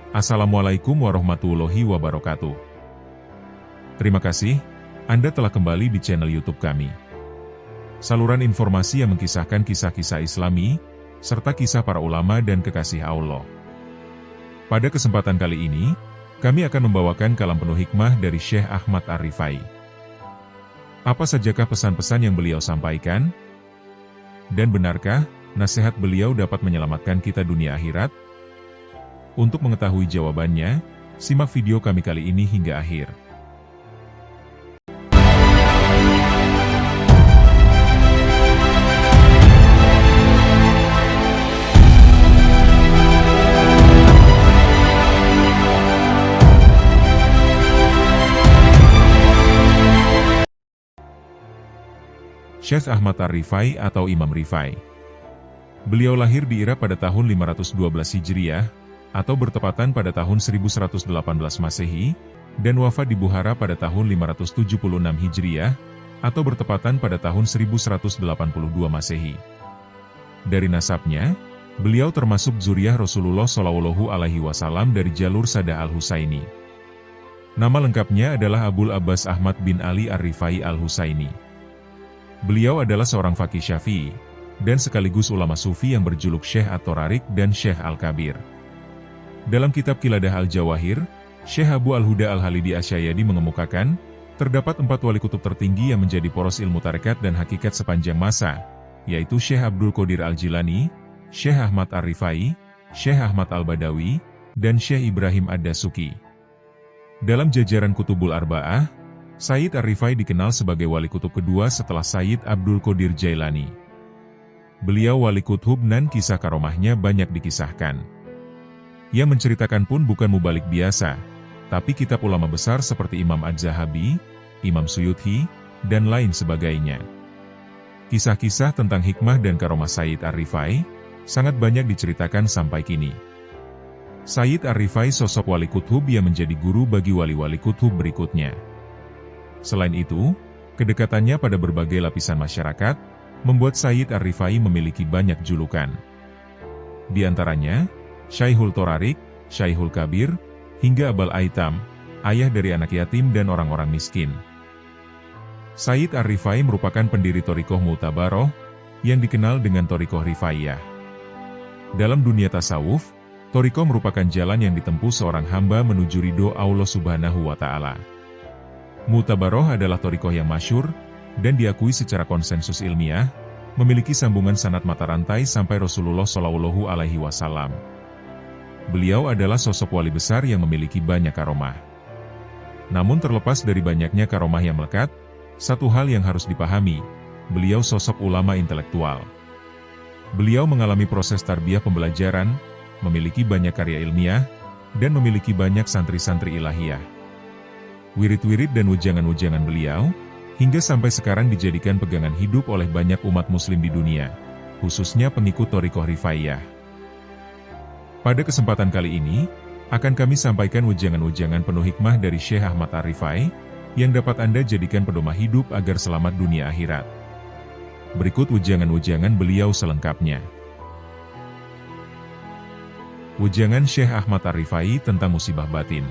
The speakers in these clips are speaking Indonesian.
Assalamualaikum warahmatullahi wabarakatuh. Terima kasih, Anda telah kembali di channel YouTube kami. Saluran informasi yang mengkisahkan kisah-kisah Islami, serta kisah para ulama dan kekasih Allah. Pada kesempatan kali ini, kami akan membawakan kalam penuh hikmah dari Syekh Ahmad Ar-Rifai. Apa sajakah pesan-pesan yang beliau sampaikan? Dan benarkah nasihat beliau dapat menyelamatkan kita dunia akhirat? Untuk mengetahui jawabannya, simak video kami kali ini hingga akhir. Syekh Ahmad Ar-Rifai atau Imam Rifai. Beliau lahir di Irak pada tahun 512 Hijriah, atau bertepatan pada tahun 1118 Masehi, dan wafat di Bukhara pada tahun 576 Hijriah, atau bertepatan pada tahun 1182 Masehi. Dari nasabnya, beliau termasuk zuriyah Rasulullah Shallallahu Alaihi Wasallam dari jalur Sadah Al-Husaini. Nama lengkapnya adalah Abul Abbas Ahmad bin Ali Ar-Rifai Al-Husaini. Beliau adalah seorang faqih Syafi'i, dan sekaligus ulama sufi yang berjuluk Syekh At-Torarik dan Syekh Al-Kabir. Dalam kitab Qiladah Al-Jawahir, Syekh Abu Al-Huda Al-Halidi Asyayadi mengemukakan, terdapat 4 wali kutub tertinggi yang menjadi poros ilmu tarekat dan hakikat sepanjang masa, yaitu Syekh Abdul Qadir Al-Jilani, Syekh Ahmad Ar-Rifai, Syekh Ahmad Al-Badawi, dan Syekh Ibrahim Ad-Dasuki. Dalam jajaran Kutubul Arba'ah, Sayyid Ar-Rifai dikenal sebagai wali kutub kedua setelah Sayyid Abdul Qadir Jailani. Beliau wali kutub dan kisah karomahnya banyak dikisahkan. Yang menceritakan pun bukan mubalik biasa, tapi kitab ulama besar seperti Imam Az-Zahabi, Imam Suyuti, dan lain sebagainya. Kisah-kisah tentang hikmah dan karomah Sayyid Ar-Rifai sangat banyak diceritakan sampai kini. Sayyid Ar-Rifai sosok wali kutub yang menjadi guru bagi wali-wali kutub berikutnya. Selain itu, kedekatannya pada berbagai lapisan masyarakat, membuat Sayyid Ar-Rifai memiliki banyak julukan. Di antaranya, Syaikhul Torarik, Syaikhul Kabir, hingga Abal Aitam, ayah dari anak yatim dan orang-orang miskin. Sayyid Ar-Rifai merupakan pendiri Thariqah Mu'tabaroh, yang dikenal dengan Thariqah Rifaiyah. Dalam dunia tasawuf, Thariqah merupakan jalan yang ditempuh seorang hamba menuju ridho Allah Subhanahu wa Ta'ala. Mu'tabaroh adalah thariqah yang masyhur, dan diakui secara konsensus ilmiah, memiliki sambungan sanad mata rantai sampai Rasulullah Shallallahu Alaihi Wasallam. Beliau adalah sosok wali besar yang memiliki banyak karomah. Namun terlepas dari banyaknya karomah yang melekat, satu hal yang harus dipahami, beliau sosok ulama intelektual. Beliau mengalami proses tarbiyah pembelajaran, memiliki banyak karya ilmiah, dan memiliki banyak santri-santri ilahiyah. Wirid-wirid dan ujangan-ujangan beliau, hingga sampai sekarang dijadikan pegangan hidup oleh banyak umat muslim di dunia, khususnya pengikut Thariqah Rifaiyah. Pada kesempatan kali ini, akan kami sampaikan ujangan-ujangan penuh hikmah dari Syekh Ahmad Ar-Rifai, yang dapat Anda jadikan pedoman hidup agar selamat dunia akhirat. Berikut ujangan-ujangan beliau selengkapnya. Ujangan Syekh Ahmad Ar-Rifai tentang musibah batin.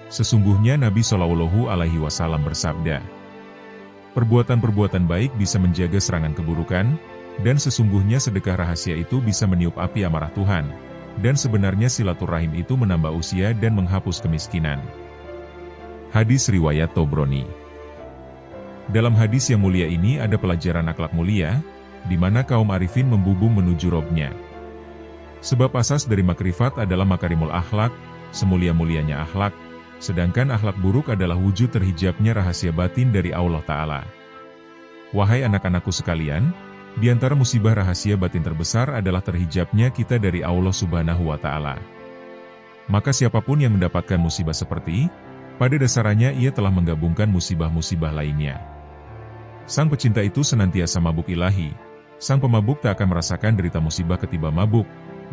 Sesungguhnya Nabi Shallallahu Alaihi Wasallam bersabda, perbuatan-perbuatan baik bisa menjaga serangan keburukan, dan sesungguhnya sedekah rahasia itu bisa meniup api amarah Tuhan, dan sebenarnya silaturahim itu menambah usia dan menghapus kemiskinan. Hadis riwayat Tobroni. Dalam hadis yang mulia ini ada pelajaran akhlak mulia, di mana kaum arifin membubung menuju Robnya. Sebab asas dari makrifat adalah makarimul akhlak, semulia-mulianya akhlak, sedangkan akhlak buruk adalah wujud terhijabnya rahasia batin dari Allah Ta'ala. Wahai anak-anakku sekalian, di antara musibah rahasia batin terbesar adalah terhijabnya kita dari Allah Subhanahu wa Ta'ala. Maka siapapun yang mendapatkan musibah seperti, pada dasarnya ia telah menggabungkan musibah-musibah lainnya. Sang pecinta itu senantiasa mabuk ilahi, sang pemabuk tak akan merasakan derita musibah ketiba mabuk,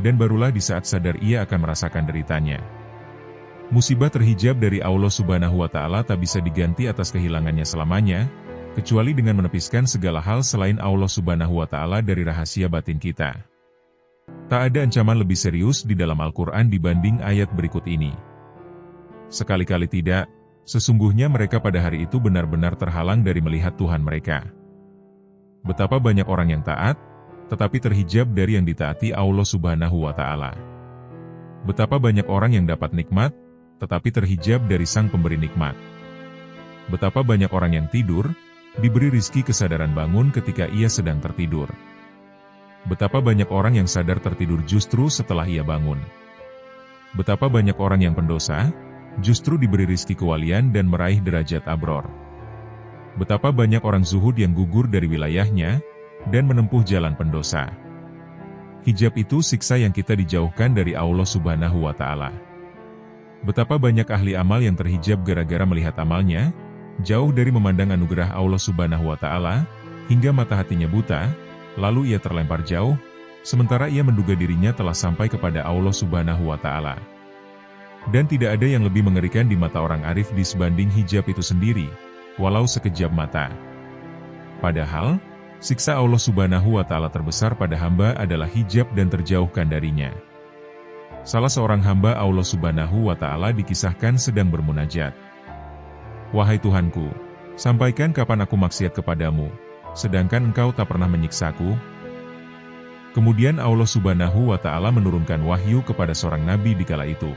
dan barulah di saat sadar ia akan merasakan deritanya. Musibah terhijab dari Allah Subhanahu wa Ta'ala tak bisa diganti atas kehilangannya selamanya, kecuali dengan menepiskan segala hal selain Allah Subhanahu wa Ta'ala dari rahasia batin kita. Tak ada ancaman lebih serius di dalam Al-Quran dibanding ayat berikut ini. Sekali-kali tidak, sesungguhnya mereka pada hari itu benar-benar terhalang dari melihat Tuhan mereka. Betapa banyak orang yang taat, tetapi terhijab dari yang ditaati Allah Subhanahu wa Ta'ala. Betapa banyak orang yang dapat nikmat, tetapi terhijab dari Sang Pemberi nikmat. Betapa banyak orang yang tidur, diberi rizki kesadaran bangun ketika ia sedang tertidur. Betapa banyak orang yang sadar tertidur justru setelah ia bangun. Betapa banyak orang yang pendosa, justru diberi rizki kewalian dan meraih derajat abror. Betapa banyak orang zuhud yang gugur dari wilayahnya, dan menempuh jalan pendosa. Hijab itu siksa yang kita dijauhkan dari Allah Subhanahu wa Ta'ala. Betapa banyak ahli amal yang terhijab gara-gara melihat amalnya, jauh dari memandang anugerah Allah Subhanahu wa Ta'ala, hingga mata hatinya buta, lalu ia terlempar jauh, sementara ia menduga dirinya telah sampai kepada Allah Subhanahu wa Ta'ala. Dan tidak ada yang lebih mengerikan di mata orang arif disebanding hijab itu sendiri, walau sekejap mata. Padahal, siksa Allah Subhanahu wa Ta'ala terbesar pada hamba adalah hijab dan terjauhkan darinya. Salah seorang hamba Allah Subhanahu wa Ta'ala dikisahkan sedang bermunajat. "Wahai Tuhanku, sampaikan kapan aku maksiat kepadamu, sedangkan Engkau tak pernah menyiksaku?" Kemudian Allah Subhanahu wa Ta'ala menurunkan wahyu kepada seorang nabi di kala itu.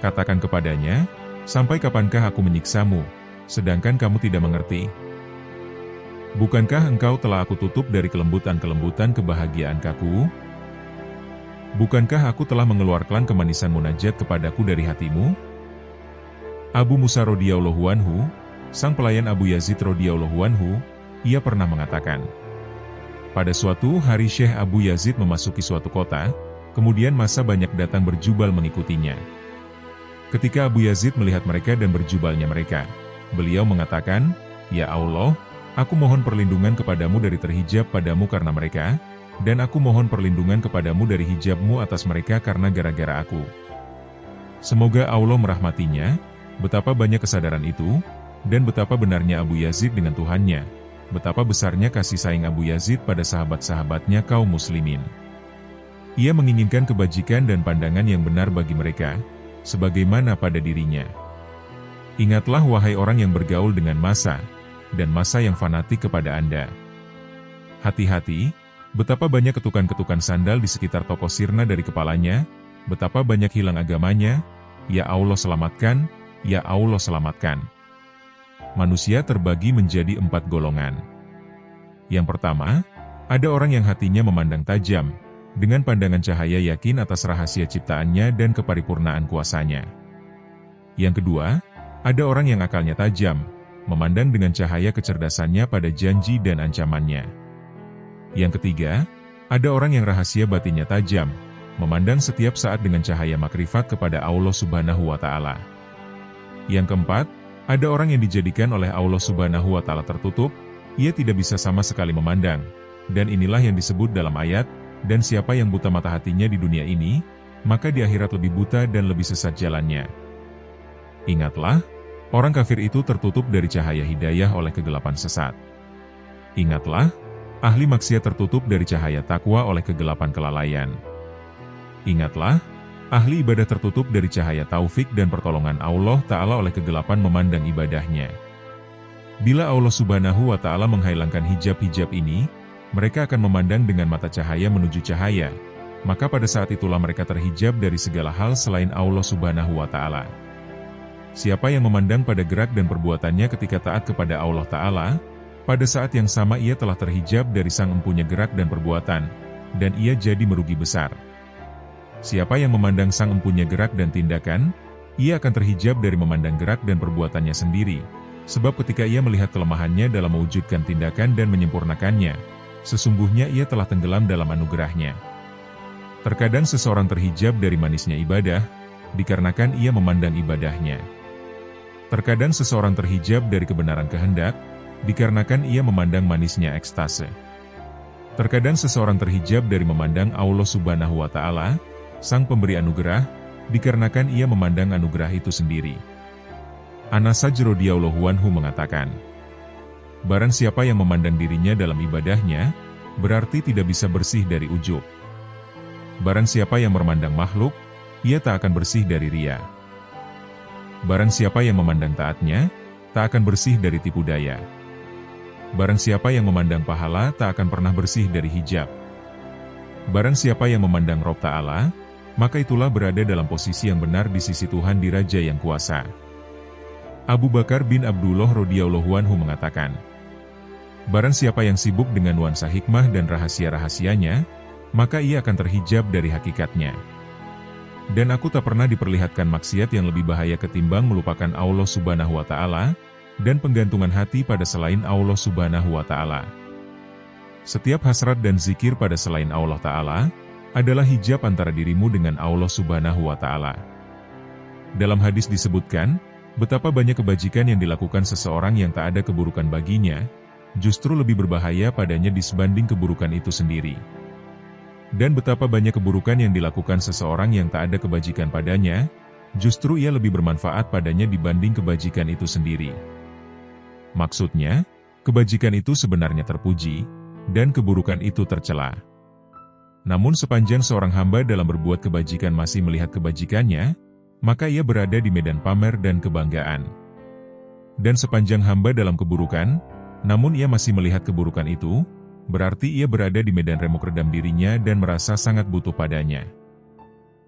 "Katakan kepadanya, sampai kapankah aku menyiksamu, sedangkan kamu tidak mengerti? Bukankah engkau telah aku tutup dari kelembutan-kelembutan kebahagiaan kaku? Bukankah aku telah mengeluarkan kemanisan munajat kepadaku dari hatimu?" Abu Musa radhiyallahu anhu, sang pelayan Abu Yazid radhiyallahu anhu, ia pernah mengatakan, pada suatu hari Syekh Abu Yazid memasuki suatu kota, kemudian massa banyak datang berjubal mengikutinya. Ketika Abu Yazid melihat mereka dan berjubalnya mereka, beliau mengatakan, "Ya Allah, aku mohon perlindungan kepadamu dari terhijab padamu karena mereka, dan aku mohon perlindungan kepadamu dari hijabmu atas mereka karena gara-gara aku." Semoga Allah merahmatinya. Betapa banyak kesadaran itu, dan betapa benarnya Abu Yazid dengan Tuhannya. Betapa besarnya kasih sayang Abu Yazid pada sahabat-sahabatnya kaum muslimin. Ia menginginkan kebajikan dan pandangan yang benar bagi mereka, sebagaimana pada dirinya. Ingatlah wahai orang yang bergaul dengan massa, dan massa yang fanatik kepada Anda. Hati-hati, betapa banyak ketukan-ketukan sandal di sekitar toko sirna dari kepalanya, betapa banyak hilang agamanya. Ya Allah selamatkan, ya Allah selamatkan. Manusia terbagi menjadi 4 golongan. Yang pertama, ada orang yang hatinya memandang tajam, dengan pandangan cahaya yakin atas rahasia ciptaannya dan keparipurnaan kuasanya. Yang kedua, ada orang yang akalnya tajam, memandang dengan cahaya kecerdasannya pada janji dan ancamannya. Yang ketiga, ada orang yang rahasia batinnya tajam, memandang setiap saat dengan cahaya makrifat kepada Allah Subhanahu wa Ta'ala. Yang keempat, ada orang yang dijadikan oleh Allah Subhanahu wa Ta'ala tertutup, ia tidak bisa sama sekali memandang, dan inilah yang disebut dalam ayat, "Dan siapa yang buta mata hatinya di dunia ini, maka di akhirat lebih buta dan lebih sesat jalannya." Ingatlah, orang kafir itu tertutup dari cahaya hidayah oleh kegelapan sesat. Ingatlah, ahli maksiat tertutup dari cahaya takwa oleh kegelapan kelalaian. Ingatlah, ahli ibadah tertutup dari cahaya taufik dan pertolongan Allah Ta'ala oleh kegelapan memandang ibadahnya. Bila Allah Subhanahu wa Ta'ala menghilangkan hijab-hijab ini, mereka akan memandang dengan mata cahaya menuju cahaya, maka pada saat itulah mereka terhijab dari segala hal selain Allah Subhanahu wa Ta'ala. Siapa yang memandang pada gerak dan perbuatannya ketika taat kepada Allah Ta'ala, pada saat yang sama ia telah terhijab dari sang empunya gerak dan perbuatan, dan ia jadi merugi besar. Siapa yang memandang sang empunya gerak dan tindakan, ia akan terhijab dari memandang gerak dan perbuatannya sendiri, sebab ketika ia melihat kelemahannya dalam mewujudkan tindakan dan menyempurnakannya, sesungguhnya ia telah tenggelam dalam anugerahnya. Terkadang seseorang terhijab dari manisnya ibadah, dikarenakan ia memandang ibadahnya. Terkadang seseorang terhijab dari kebenaran kehendak, dikarenakan ia memandang manisnya ekstase. Terkadang seseorang terhijab dari memandang Allah Subhanahu wa Ta'ala, Sang Pemberi anugerah, dikarenakan ia memandang anugerah itu sendiri. Anas radhiyallahu anhu mengatakan, barang siapa yang memandang dirinya dalam ibadahnya, berarti tidak bisa bersih dari ujub. Barang siapa yang memandang makhluk, ia tak akan bersih dari ria. Barang siapa yang memandang taatnya, tak akan bersih dari tipu daya. Barang siapa yang memandang pahala, tak akan pernah bersih dari hijab. Barang siapa yang memandang Rob Ta'ala, maka itulah berada dalam posisi yang benar di sisi Tuhan di Raja yang kuasa. Abu Bakar bin Abdullah radhiyallahu anhu mengatakan, barang siapa yang sibuk dengan nuansa hikmah dan rahasia-rahasianya, maka ia akan terhijab dari hakikatnya. Dan aku tak pernah diperlihatkan maksiat yang lebih bahaya ketimbang melupakan Allah Subhanahu wa Ta'ala, dan penggantungan hati pada selain Allah Subhanahu wa Ta'ala. Setiap hasrat dan zikir pada selain Allah Ta'ala adalah hijab antara dirimu dengan Allah Subhanahu wa Ta'ala. Dalam hadis disebutkan, betapa banyak kebajikan yang dilakukan seseorang yang tak ada keburukan baginya, justru lebih berbahaya padanya disebanding keburukan itu sendiri. Dan betapa banyak keburukan yang dilakukan seseorang yang tak ada kebajikan padanya, justru ia lebih bermanfaat padanya dibanding kebajikan itu sendiri. Maksudnya, kebajikan itu sebenarnya terpuji, dan keburukan itu tercela. Namun sepanjang seorang hamba dalam berbuat kebajikan masih melihat kebajikannya, maka ia berada di medan pamer dan kebanggaan. Dan sepanjang hamba dalam keburukan, namun ia masih melihat keburukan itu, berarti ia berada di medan remuk redam dirinya dan merasa sangat butuh padanya.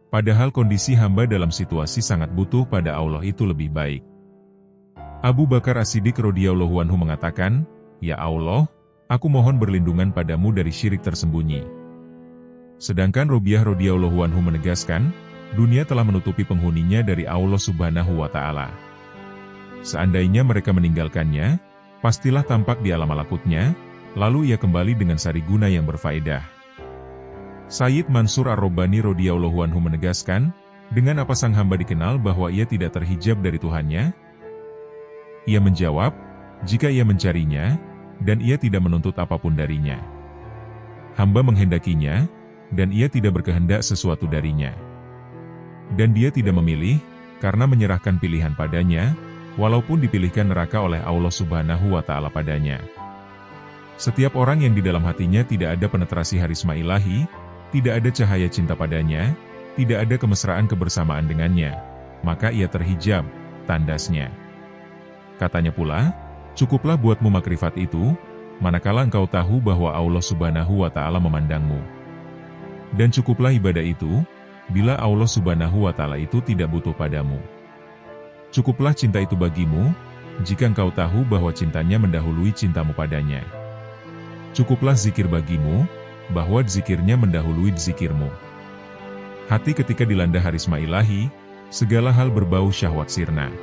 Padahal kondisi hamba dalam situasi sangat butuh pada Allah itu lebih baik. Abu Bakar As-Siddiq radhiyallahu anhu mengatakan, "Ya Allah, aku mohon berlindungan padamu dari syirik tersembunyi." Sedangkan Robiah radhiyallahu anhu menegaskan, dunia telah menutupi penghuninya dari Allah Subhanahu wa Ta'ala. Seandainya mereka meninggalkannya, pastilah tampak di alam malakutnya, lalu ia kembali dengan sariguna yang berfaedah. Sayyid Mansur Ar-Rabbani radhiyallahu anhu menegaskan, dengan apa sang hamba dikenal bahwa ia tidak terhijab dari Tuhannya? Ia menjawab, jika ia mencarinya, dan ia tidak menuntut apapun darinya. Hamba menghendakinya, dan ia tidak berkehendak sesuatu darinya. Dan dia tidak memilih, karena menyerahkan pilihan padanya, walaupun dipilihkan neraka oleh Allah Subhanahu wa Ta'ala padanya. Setiap orang yang di dalam hatinya tidak ada penetrasi harisma ilahi, tidak ada cahaya cinta padanya, tidak ada kemesraan kebersamaan dengannya, maka ia terhijab, tandasnya. Katanya pula, cukuplah buatmu makrifat itu, manakala engkau tahu bahwa Allah Subhanahu wa Ta'ala memandangmu. Dan cukuplah ibadah itu, bila Allah Subhanahu wa Ta'ala itu tidak butuh padamu. Cukuplah cinta itu bagimu, jika engkau tahu bahwa cintanya mendahului cintamu padanya. Cukuplah zikir bagimu, bahwa zikirnya mendahului zikirmu. Hati ketika dilanda harisma ilahi, segala hal berbau syahwat sirna.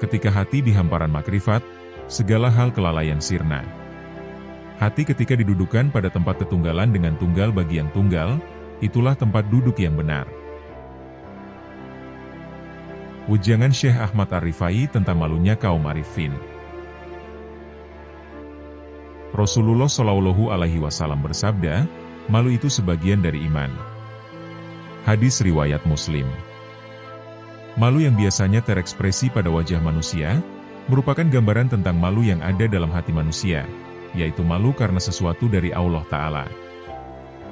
Ketika hati di hamparan makrifat, segala hal kelalaian sirna. Hati ketika didudukan pada tempat ketunggalan dengan tunggal bagi yang tunggal, itulah tempat duduk yang benar. Ujangan Syekh Ahmad Ar-Rifai tentang malunya kaum arifin. Rasulullah Shallallahu Alaihi Wasallam bersabda, malu itu sebagian dari iman. Hadis riwayat Muslim. Malu yang biasanya terekspresi pada wajah manusia, merupakan gambaran tentang malu yang ada dalam hati manusia, yaitu malu karena sesuatu dari Allah Ta'ala.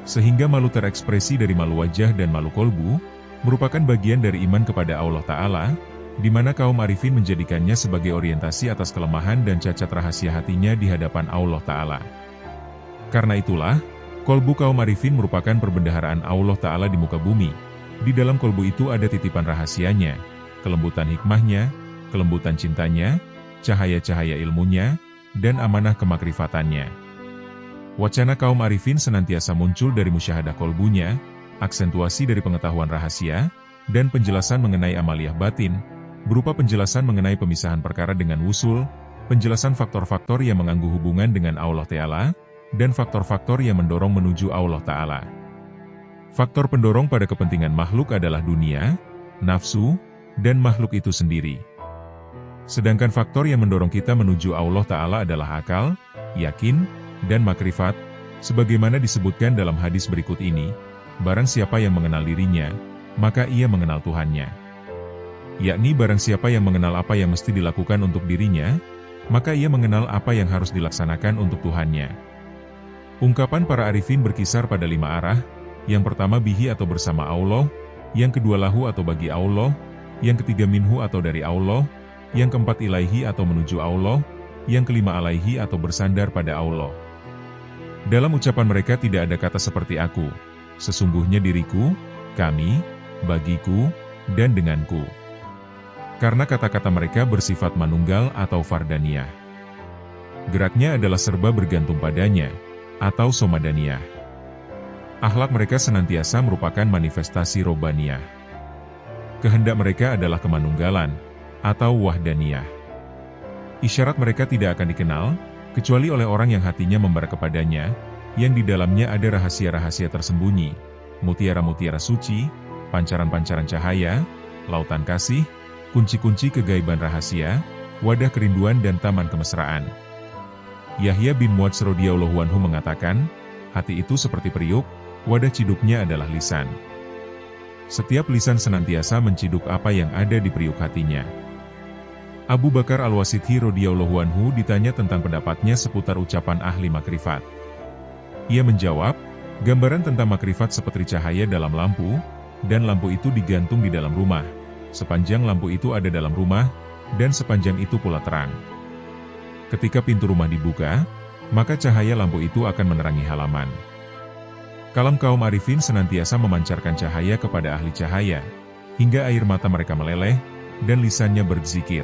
Sehingga malu terekspresi dari malu wajah dan malu kolbu, merupakan bagian dari iman kepada Allah Ta'ala, di mana kaum arifin menjadikannya sebagai orientasi atas kelemahan dan cacat rahasia hatinya di hadapan Allah Ta'ala. Karena itulah, kolbu kaum arifin merupakan perbendaharaan Allah Ta'ala di muka bumi. Di dalam kolbu itu ada titipan rahasianya, kelembutan hikmahnya, kelembutan cintanya, cahaya-cahaya ilmunya, dan amanah kemakrifatannya. Wacana kaum arifin senantiasa muncul dari musyahadah kolbunya, aksentuasi dari pengetahuan rahasia, dan penjelasan mengenai amaliyah batin, berupa penjelasan mengenai pemisahan perkara dengan wusul, penjelasan faktor-faktor yang mengganggu hubungan dengan Allah Ta'ala, dan faktor-faktor yang mendorong menuju Allah Ta'ala. Faktor pendorong pada kepentingan makhluk adalah dunia, nafsu, dan makhluk itu sendiri. Sedangkan faktor yang mendorong kita menuju Allah Ta'ala adalah akal, yakin, dan makrifat, sebagaimana disebutkan dalam hadis berikut ini, barang siapa yang mengenal dirinya, maka ia mengenal Tuhannya. Yakni barang siapa yang mengenal apa yang mesti dilakukan untuk dirinya, maka ia mengenal apa yang harus dilaksanakan untuk Tuhannya. Ungkapan para arifin berkisar pada 5 arah, yang pertama bihi atau bersama Allah, yang kedua lahu atau bagi Allah, yang ketiga minhu atau dari Allah, yang keempat ilaihi atau menuju Allah, yang kelima alaihi atau bersandar pada Allah. Dalam ucapan mereka tidak ada kata seperti aku, sesungguhnya diriku, kami, bagiku, dan denganku. Karena kata-kata mereka bersifat manunggal atau fardaniyah. Geraknya adalah serba bergantung padanya, atau somadaniyah. Akhlak mereka senantiasa merupakan manifestasi robbaniyah. Kehendak mereka adalah kemanunggalan, atau wahdaniyah. Isyarat mereka tidak akan dikenal, kecuali oleh orang yang hatinya membara kepadanya, yang di dalamnya ada rahasia-rahasia tersembunyi, mutiara-mutiara suci, pancaran-pancaran cahaya, lautan kasih, kunci-kunci kegaiban rahasia, wadah kerinduan dan taman kemesraan. Yahya bin Muadz radhiyallahu anhu mengatakan, hati itu seperti periuk, wadah ciduknya adalah lisan. Setiap lisan senantiasa menciduk apa yang ada di periuk hatinya. Abu Bakar Al-Wasidhi radhiyallahu anhu ditanya tentang pendapatnya seputar ucapan ahli makrifat. Ia menjawab, gambaran tentang makrifat seperti cahaya dalam lampu, dan lampu itu digantung di dalam rumah. Sepanjang lampu itu ada dalam rumah, dan sepanjang itu pula terang. Ketika pintu rumah dibuka, maka cahaya lampu itu akan menerangi halaman. Kalam kaum arifin senantiasa memancarkan cahaya kepada ahli cahaya, hingga air mata mereka meleleh, dan lisannya berzikir.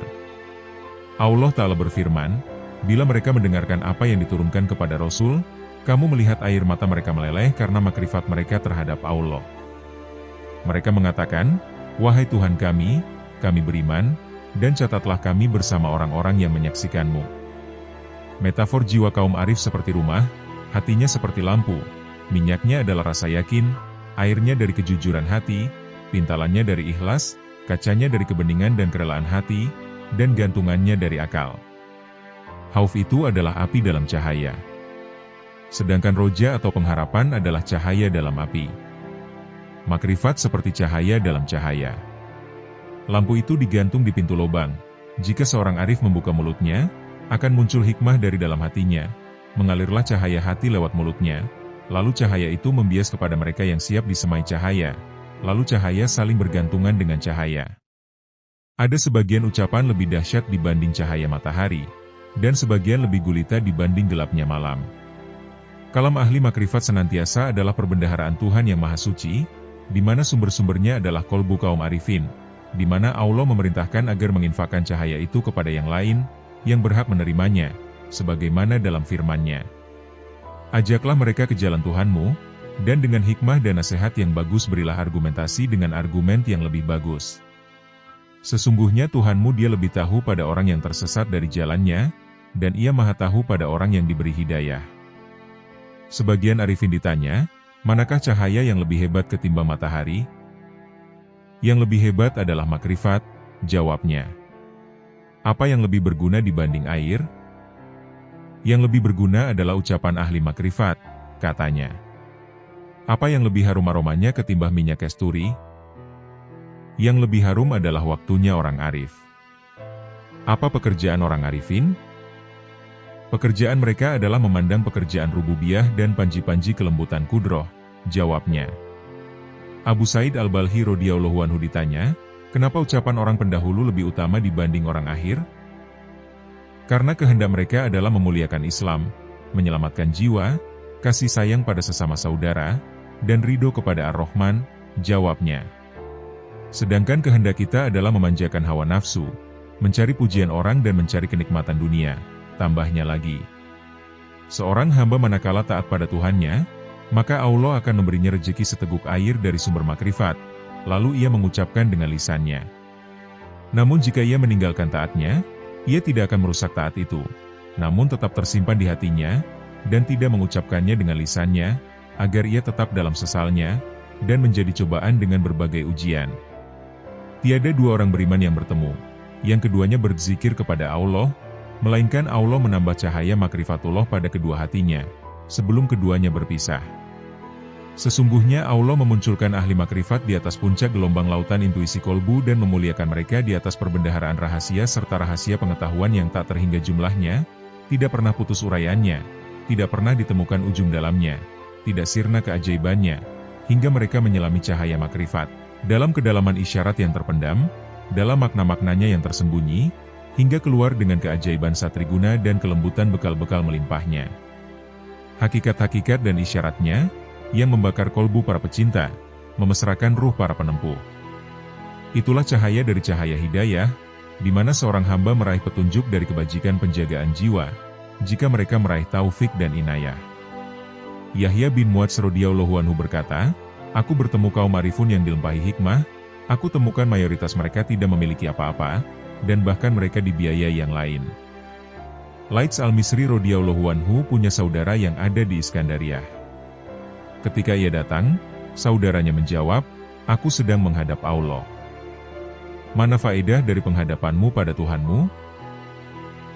Allah Ta'ala berfirman, bila mereka mendengarkan apa yang diturunkan kepada Rasul, kamu melihat air mata mereka meleleh karena makrifat mereka terhadap Allah. Mereka mengatakan, wahai Tuhan kami beriman, dan catatlah kami bersama orang-orang yang menyaksikanmu. Metafor jiwa kaum arif seperti rumah, hatinya seperti lampu, minyaknya adalah rasa yakin, airnya dari kejujuran hati, pintalannya dari ikhlas, kacanya dari kebeningan dan kerelaan hati, dan gantungannya dari akal. Khauf itu adalah api dalam cahaya. Sedangkan roja atau pengharapan adalah cahaya dalam api. Makrifat seperti cahaya dalam cahaya. Lampu itu digantung di pintu lubang. Jika seorang arif membuka mulutnya, akan muncul hikmah dari dalam hatinya. Mengalirlah cahaya hati lewat mulutnya. Lalu cahaya itu membias kepada mereka yang siap disemai cahaya. Lalu cahaya saling bergantungan dengan cahaya. Ada sebagian ucapan lebih dahsyat dibanding cahaya matahari, dan sebagian lebih gulita dibanding gelapnya malam. Kalam ahli makrifat senantiasa adalah perbendaharaan Tuhan yang Maha Suci, di mana sumber-sumbernya adalah kolbu kaum arifin, di mana Allah memerintahkan agar menginfakkan cahaya itu kepada yang lain, yang berhak menerimanya, sebagaimana dalam firman-Nya. Ajaklah mereka ke jalan Tuhanmu, dan dengan hikmah dan nasihat yang bagus berilah argumentasi dengan argumen yang lebih bagus. Sesungguhnya Tuhanmu Dia lebih tahu pada orang yang tersesat dari jalannya, dan Ia Maha tahu pada orang yang diberi hidayah. Sebagian arifin ditanya, manakah cahaya yang lebih hebat ketimbang matahari? Yang lebih hebat adalah makrifat, jawabnya. Apa yang lebih berguna dibanding air? Yang lebih berguna adalah ucapan ahli makrifat, katanya. Apa yang lebih harum aromanya ketimbang minyak kasturi? Yang lebih harum adalah waktunya orang arif. Apa pekerjaan orang arifin? Pekerjaan mereka adalah memandang pekerjaan rububiyah dan panji-panji kelembutan kudroh, jawabnya. Abu Said Al-Balhi radhiyallahu anhu ditanya, kenapa ucapan orang pendahulu lebih utama dibanding orang akhir? Karena kehendak mereka adalah memuliakan Islam, menyelamatkan jiwa, kasih sayang pada sesama saudara, dan ridho kepada Ar-Rahman, jawabnya. Sedangkan kehendak kita adalah memanjakan hawa nafsu, mencari pujian orang dan mencari kenikmatan dunia. Tambahnya lagi, seorang hamba manakala taat pada Tuhannya, maka Allah akan memberinya rejeki seteguk air dari sumber makrifat, lalu ia mengucapkan dengan lisannya. Namun jika ia meninggalkan taatnya, ia tidak akan merusak taat itu, namun tetap tersimpan di hatinya, dan tidak mengucapkannya dengan lisannya, agar ia tetap dalam sesalnya, dan menjadi cobaan dengan berbagai ujian. Tiada dua orang beriman yang bertemu, yang keduanya berzikir kepada Allah, melainkan Allah menambah cahaya makrifatullah pada kedua hatinya, sebelum keduanya berpisah. Sesungguhnya Allah memunculkan ahli makrifat di atas puncak gelombang lautan intuisi kolbu dan memuliakan mereka di atas perbendaharaan rahasia serta rahasia pengetahuan yang tak terhingga jumlahnya, tidak pernah putus uraiannya, tidak pernah ditemukan ujung dalamnya, tidak sirna keajaibannya, hingga mereka menyelami cahaya makrifat. Dalam kedalaman isyarat yang terpendam, dalam makna-maknanya yang tersembunyi, hingga keluar dengan keajaiban satriguna dan kelembutan bekal-bekal melimpahnya. Hakikat-hakikat dan isyaratnya, yang membakar kolbu para pecinta, memesrakan ruh para penempuh. Itulah cahaya dari cahaya hidayah, di mana seorang hamba meraih petunjuk dari kebajikan penjagaan jiwa, jika mereka meraih taufik dan inayah. Yahya bin Muadz radhiyallahu anhu berkata, "Aku bertemu kaum arifun yang dilimpahi hikmah, aku temukan mayoritas mereka tidak memiliki apa-apa, dan bahkan mereka dibiayai yang lain." Laits al-Misri radhiyallahu anhu punya saudara yang ada di Iskandariyah. Ketika ia datang, saudaranya menjawab, "Aku sedang menghadap Allah." "Mana faedah dari penghadapanmu pada Tuhanmu?"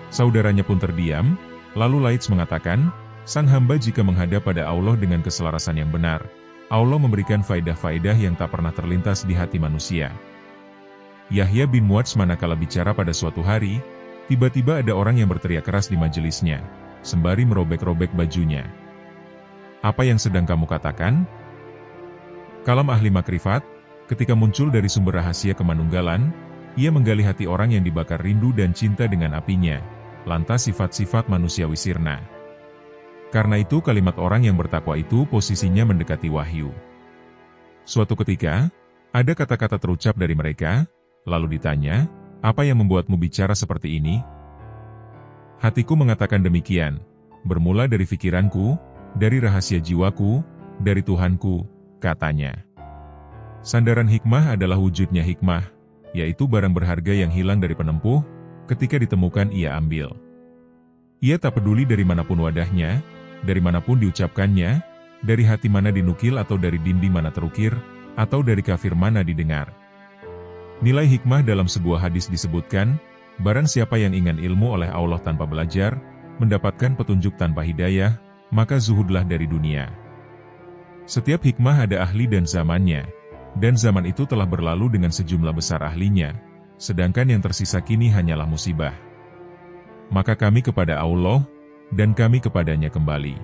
Saudaranya pun terdiam, lalu Laits mengatakan, "Sang hamba jika menghadap pada Allah dengan keselarasan yang benar, Allah memberikan faedah-faedah yang tak pernah terlintas di hati manusia." Yahya bin Muadz manakala bicara pada suatu hari, tiba-tiba ada orang yang berteriak keras di majelisnya, sembari merobek-robek bajunya. "Apa yang sedang kamu katakan?" Kalam ahli makrifat, ketika muncul dari sumber rahasia kemanunggalan, ia menggali hati orang yang dibakar rindu dan cinta dengan apinya, lantas sifat-sifat manusiawi sirna. Karena itu kalimat orang yang bertakwa itu posisinya mendekati wahyu. Suatu ketika, ada kata-kata terucap dari mereka, lalu ditanya, "Apa yang membuatmu bicara seperti ini?" "Hatiku mengatakan demikian, bermula dari pikiranku, dari rahasia jiwaku, dari Tuhanku," katanya. Sandaran hikmah adalah wujudnya hikmah, yaitu barang berharga yang hilang dari penempuh, ketika ditemukan ia ambil. Ia tak peduli dari manapun wadahnya, dari manapun diucapkannya, dari hati mana dinukil atau dari dinding mana terukir, atau dari kafir mana didengar. Nilai hikmah dalam sebuah hadis disebutkan, barang siapa yang ingin ilmu oleh Allah tanpa belajar, mendapatkan petunjuk tanpa hidayah, maka zuhudlah dari dunia. Setiap hikmah ada ahli dan zamannya, dan zaman itu telah berlalu dengan sejumlah besar ahlinya, sedangkan yang tersisa kini hanyalah musibah. Maka kami kepada Allah, dan kami kepadanya kembali.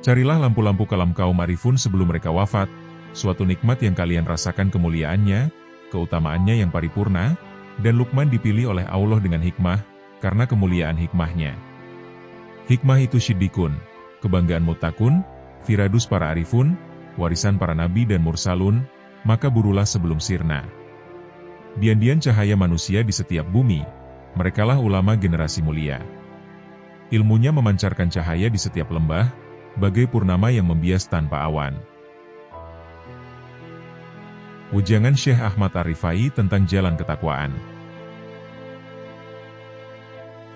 Carilah lampu-lampu kalam kaum arifun sebelum mereka wafat, suatu nikmat yang kalian rasakan kemuliaannya, keutamaannya yang paripurna, dan Luqman dipilih oleh Allah dengan hikmah, karena kemuliaan hikmahnya. Hikmah itu syidikun, kebanggaan mutakun, firadus para arifun, warisan para nabi dan mursalun, maka burulah sebelum sirna. Dian-dian cahaya manusia di setiap bumi, merekalah ulama generasi mulia. Ilmunya memancarkan cahaya di setiap lembah, bagai purnama yang membias tanpa awan. Ujangan Syekh Ahmad Ar-Rifai tentang jalan ketakwaan.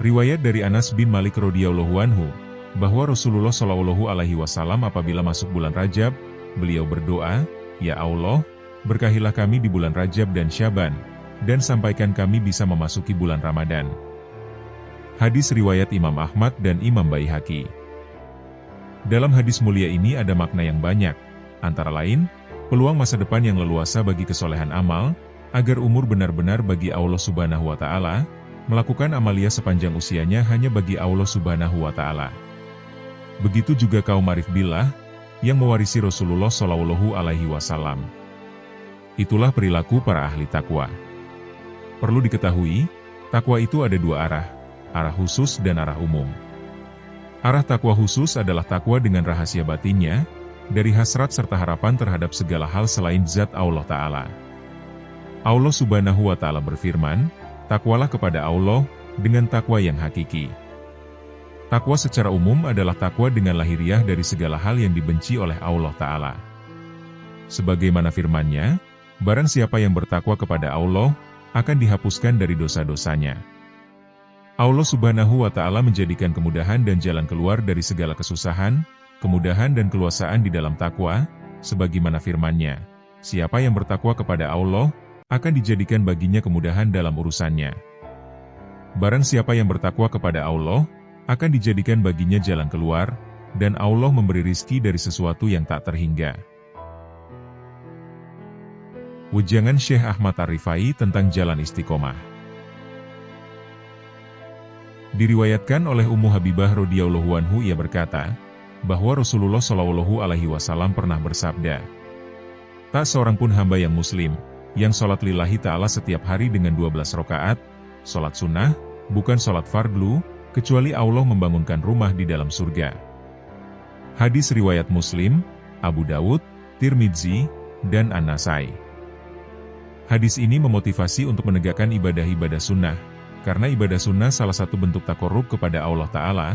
Riwayat dari Anas bin Malik radhiyallahu anhu, bahwa Rasulullah shallallahu alaihi wasallam apabila masuk bulan Rajab, beliau berdoa, "Ya Allah, berkahilah kami di bulan Rajab dan Syaban, dan sampaikan kami bisa memasuki bulan Ramadan." Hadis riwayat Imam Ahmad dan Imam Baihaqi. Dalam hadis mulia ini ada makna yang banyak, antara lain, peluang masa depan yang leluasa bagi kesolehan amal, agar umur benar-benar bagi Allah Subhanahu wa Ta'ala, melakukan amalia sepanjang usianya hanya bagi Allah Subhanahu wa Ta'ala. Begitu juga kaum arif billah, yang mewarisi Rasulullah Shallallahu alaihi wasallam. Itulah perilaku para ahli takwa. Perlu diketahui, takwa itu ada dua arah, arah khusus dan arah umum. Arah takwa khusus adalah takwa dengan rahasia batinnya, dari hasrat serta harapan terhadap segala hal selain zat Allah Ta'ala. Allah Subhanahu wa Ta'ala berfirman, "Takwalah kepada Allah, dengan takwa yang hakiki." Takwa secara umum adalah takwa dengan lahiriah dari segala hal yang dibenci oleh Allah Ta'ala. Sebagaimana firman-Nya, barang siapa yang bertakwa kepada Allah, akan dihapuskan dari dosa-dosanya. Allah Subhanahu wa Ta'ala menjadikan kemudahan dan jalan keluar dari segala kesusahan, kemudahan dan keluasaan di dalam takwa, sebagaimana firman-Nya, siapa yang bertakwa kepada Allah, akan dijadikan baginya kemudahan dalam urusannya. Barang siapa yang bertakwa kepada Allah, akan dijadikan baginya jalan keluar, dan Allah memberi rizki dari sesuatu yang tak terhingga. Ujangan Syekh Ahmad Ar-Rifai tentang jalan istiqomah. Diriwayatkan oleh Ummu Habibah radhiyallahu anhu ia berkata, bahwa Rasulullah shallallahu alaihi wasallam pernah bersabda, Tak seorang pun hamba yang muslim, yang sholat lillahi ta'ala setiap hari dengan 12 rakaat, sholat sunnah, bukan sholat fardhu, kecuali Allah membangunkan rumah di dalam surga. Hadis riwayat Muslim, Abu Dawud, Tirmidzi, dan An-Nasai. Hadis ini memotivasi untuk menegakkan ibadah-ibadah sunnah, karena ibadah sunnah salah satu bentuk takorub kepada Allah Ta'ala,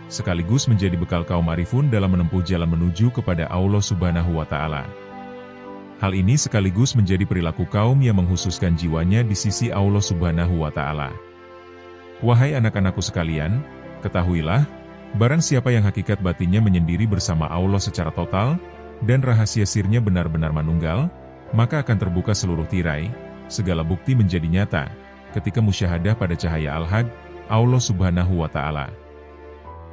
sekaligus menjadi bekal kaum arifun dalam menempuh jalan menuju kepada Allah Subhanahu wa Ta'ala. Hal ini sekaligus menjadi perilaku kaum yang menghususkan jiwanya di sisi Allah Subhanahu wa Ta'ala. Wahai anak-anakku sekalian, ketahuilah, barang siapa yang hakikat batinnya menyendiri bersama Allah secara total, dan rahasia sirnya benar-benar manunggal, maka akan terbuka seluruh tirai, segala bukti menjadi nyata, ketika musyahadah pada cahaya Al-Haq, Allah Subhanahu wa Ta'ala.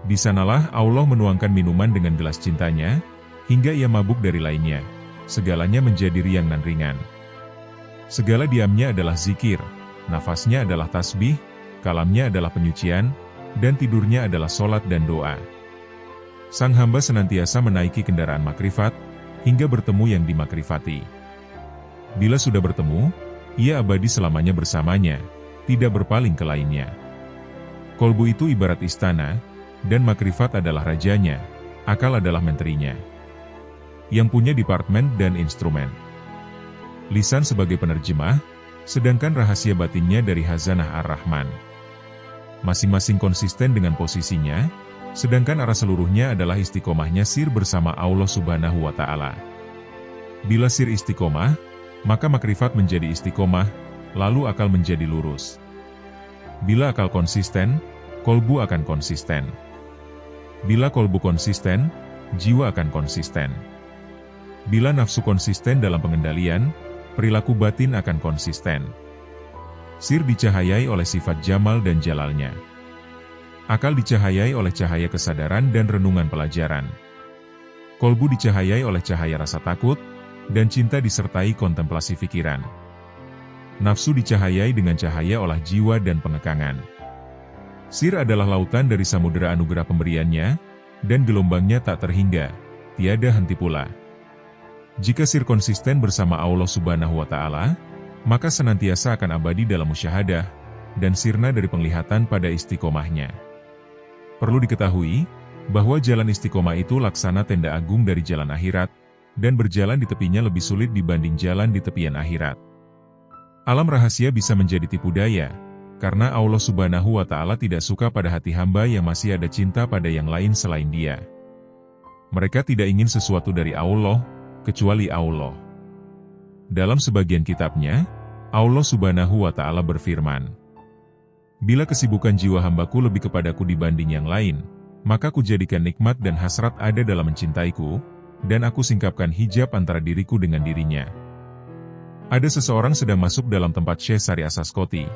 Di sanalah Allah menuangkan minuman dengan gelas cintanya, hingga ia mabuk dari lainnya. Segalanya menjadi riang dan ringan. Segala diamnya adalah zikir, nafasnya adalah tasbih, kalamnya adalah penyucian, dan tidurnya adalah sholat dan doa. Sang hamba senantiasa menaiki kendaraan makrifat, hingga bertemu yang dimakrifati. Bila sudah bertemu, ia abadi selamanya bersamanya, tidak berpaling ke lainnya. Kolbu itu ibarat istana, dan makrifat adalah rajanya, akal adalah menterinya, yang punya departemen dan instrumen. Lisan sebagai penerjemah, sedangkan rahasia batinnya dari Khazanah Ar-Rahman. Masing-masing konsisten dengan posisinya, sedangkan arah seluruhnya adalah istiqomahnya sir bersama Allah Subhanahu wa Ta'ala. Bila sir istiqomah, maka makrifat menjadi istiqomah, lalu akal menjadi lurus. Bila akal konsisten, kolbu akan konsisten. Bila kolbu konsisten, jiwa akan konsisten. Bila nafsu konsisten dalam pengendalian, perilaku batin akan konsisten. Sir dicahayai oleh sifat jamal dan jalalnya. Akal dicahayai oleh cahaya kesadaran dan renungan pelajaran. Kolbu dicahayai oleh cahaya rasa takut, dan cinta disertai kontemplasi pikiran. Nafsu dicahayai dengan cahaya olah jiwa dan pengekangan. Sir adalah lautan dari samudera anugerah pemberiannya, dan gelombangnya tak terhingga, tiada henti pula. Jika sir konsisten bersama Allah Subhanahu wa Ta'ala, maka senantiasa akan abadi dalam musyahadah, dan sirna dari penglihatan pada istiqomahnya. Perlu diketahui, bahwa jalan istiqomah itu laksana tenda agung dari jalan akhirat, dan berjalan di tepinya lebih sulit dibanding jalan di tepian akhirat. Alam rahasia bisa menjadi tipu daya, karena Allah Subhanahu wa Ta'ala tidak suka pada hati hamba yang masih ada cinta pada yang lain selain Dia. Mereka tidak ingin sesuatu dari Allah, kecuali Allah. Dalam sebagian kitabnya, Allah Subhanahu wa Ta'ala berfirman, "Bila kesibukan jiwa hambaku lebih kepadaku dibanding yang lain, maka kujadikan nikmat dan hasrat ada dalam mencintaiku, dan aku singkapkan hijab antara diriku dengan dirinya." Ada seseorang sedang masuk dalam tempat Syekh Sari Asaskoti.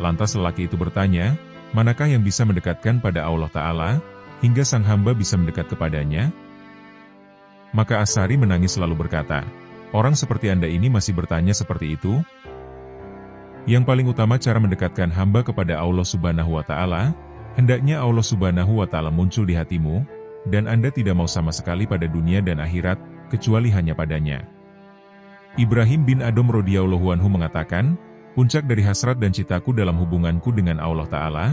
Lantas lelaki itu bertanya, manakah yang bisa mendekatkan pada Allah Ta'ala, hingga sang hamba bisa mendekat kepadanya? Maka Asari menangis lalu berkata, "Orang seperti Anda ini masih bertanya seperti itu? Yang paling utama cara mendekatkan hamba kepada Allah Subhanahu wa Ta'ala, hendaknya Allah Subhanahu wa Ta'ala muncul di hatimu, dan Anda tidak mau sama sekali pada dunia dan akhirat, kecuali hanya padanya." Ibrahim bin Adham radhiyallahu anhu mengatakan, puncak dari hasrat dan citaku dalam hubunganku dengan Allah Ta'ala,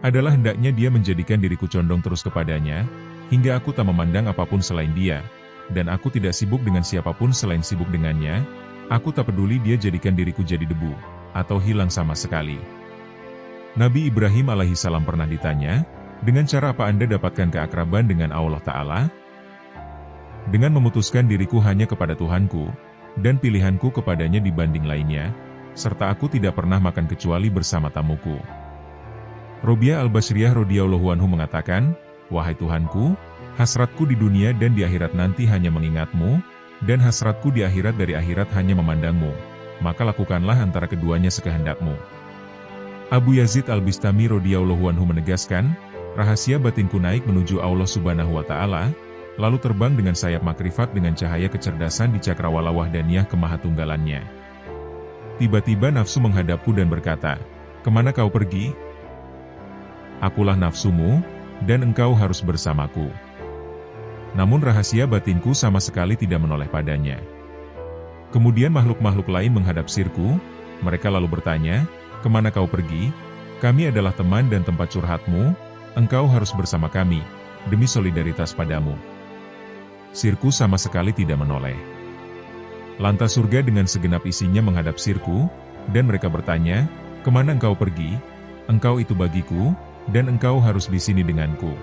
adalah hendaknya Dia menjadikan diriku condong terus kepadanya, hingga aku tak memandang apapun selain Dia, dan aku tidak sibuk dengan siapapun selain sibuk dengannya, aku tak peduli Dia jadikan diriku jadi debu, atau hilang sama sekali. Nabi Ibrahim alaihissalam pernah ditanya, dengan cara apa Anda dapatkan keakraban dengan Allah Ta'ala? Dengan memutuskan diriku hanya kepada Tuhanku, dan pilihanku kepadanya dibanding lainnya, serta aku tidak pernah makan kecuali bersama tamuku. Robiah al-Basriyah radhiyallahu anhu mengatakan, "Wahai Tuhanku, hasratku di dunia dan di akhirat nanti hanya mengingatmu, dan hasratku di akhirat dari akhirat hanya memandangmu, maka lakukanlah antara keduanya sekehendakmu." Abu Yazid al-Bistami radhiyallahu anhu menegaskan, rahasia batinku naik menuju Allah Subhanahu wa Ta'ala, lalu terbang dengan sayap makrifat dengan cahaya kecerdasan di cakrawala wahdaniyah kemahatunggalannya. Tiba-tiba nafsu menghadapku dan berkata, "Kemana kau pergi? Akulah nafsumu, dan engkau harus bersamaku." Namun rahasia batinku sama sekali tidak menoleh padanya. Kemudian makhluk-makhluk lain menghadap Sirku, mereka lalu bertanya, "Kemana kau pergi? Kami adalah teman dan tempat curhatmu, engkau harus bersama kami, demi solidaritas padamu." Sirku sama sekali tidak menoleh. Lantas surga dengan segenap isinya menghadap Sirku, dan mereka bertanya, "Kemana engkau pergi? Engkau itu bagiku, dan engkau harus di sini denganku."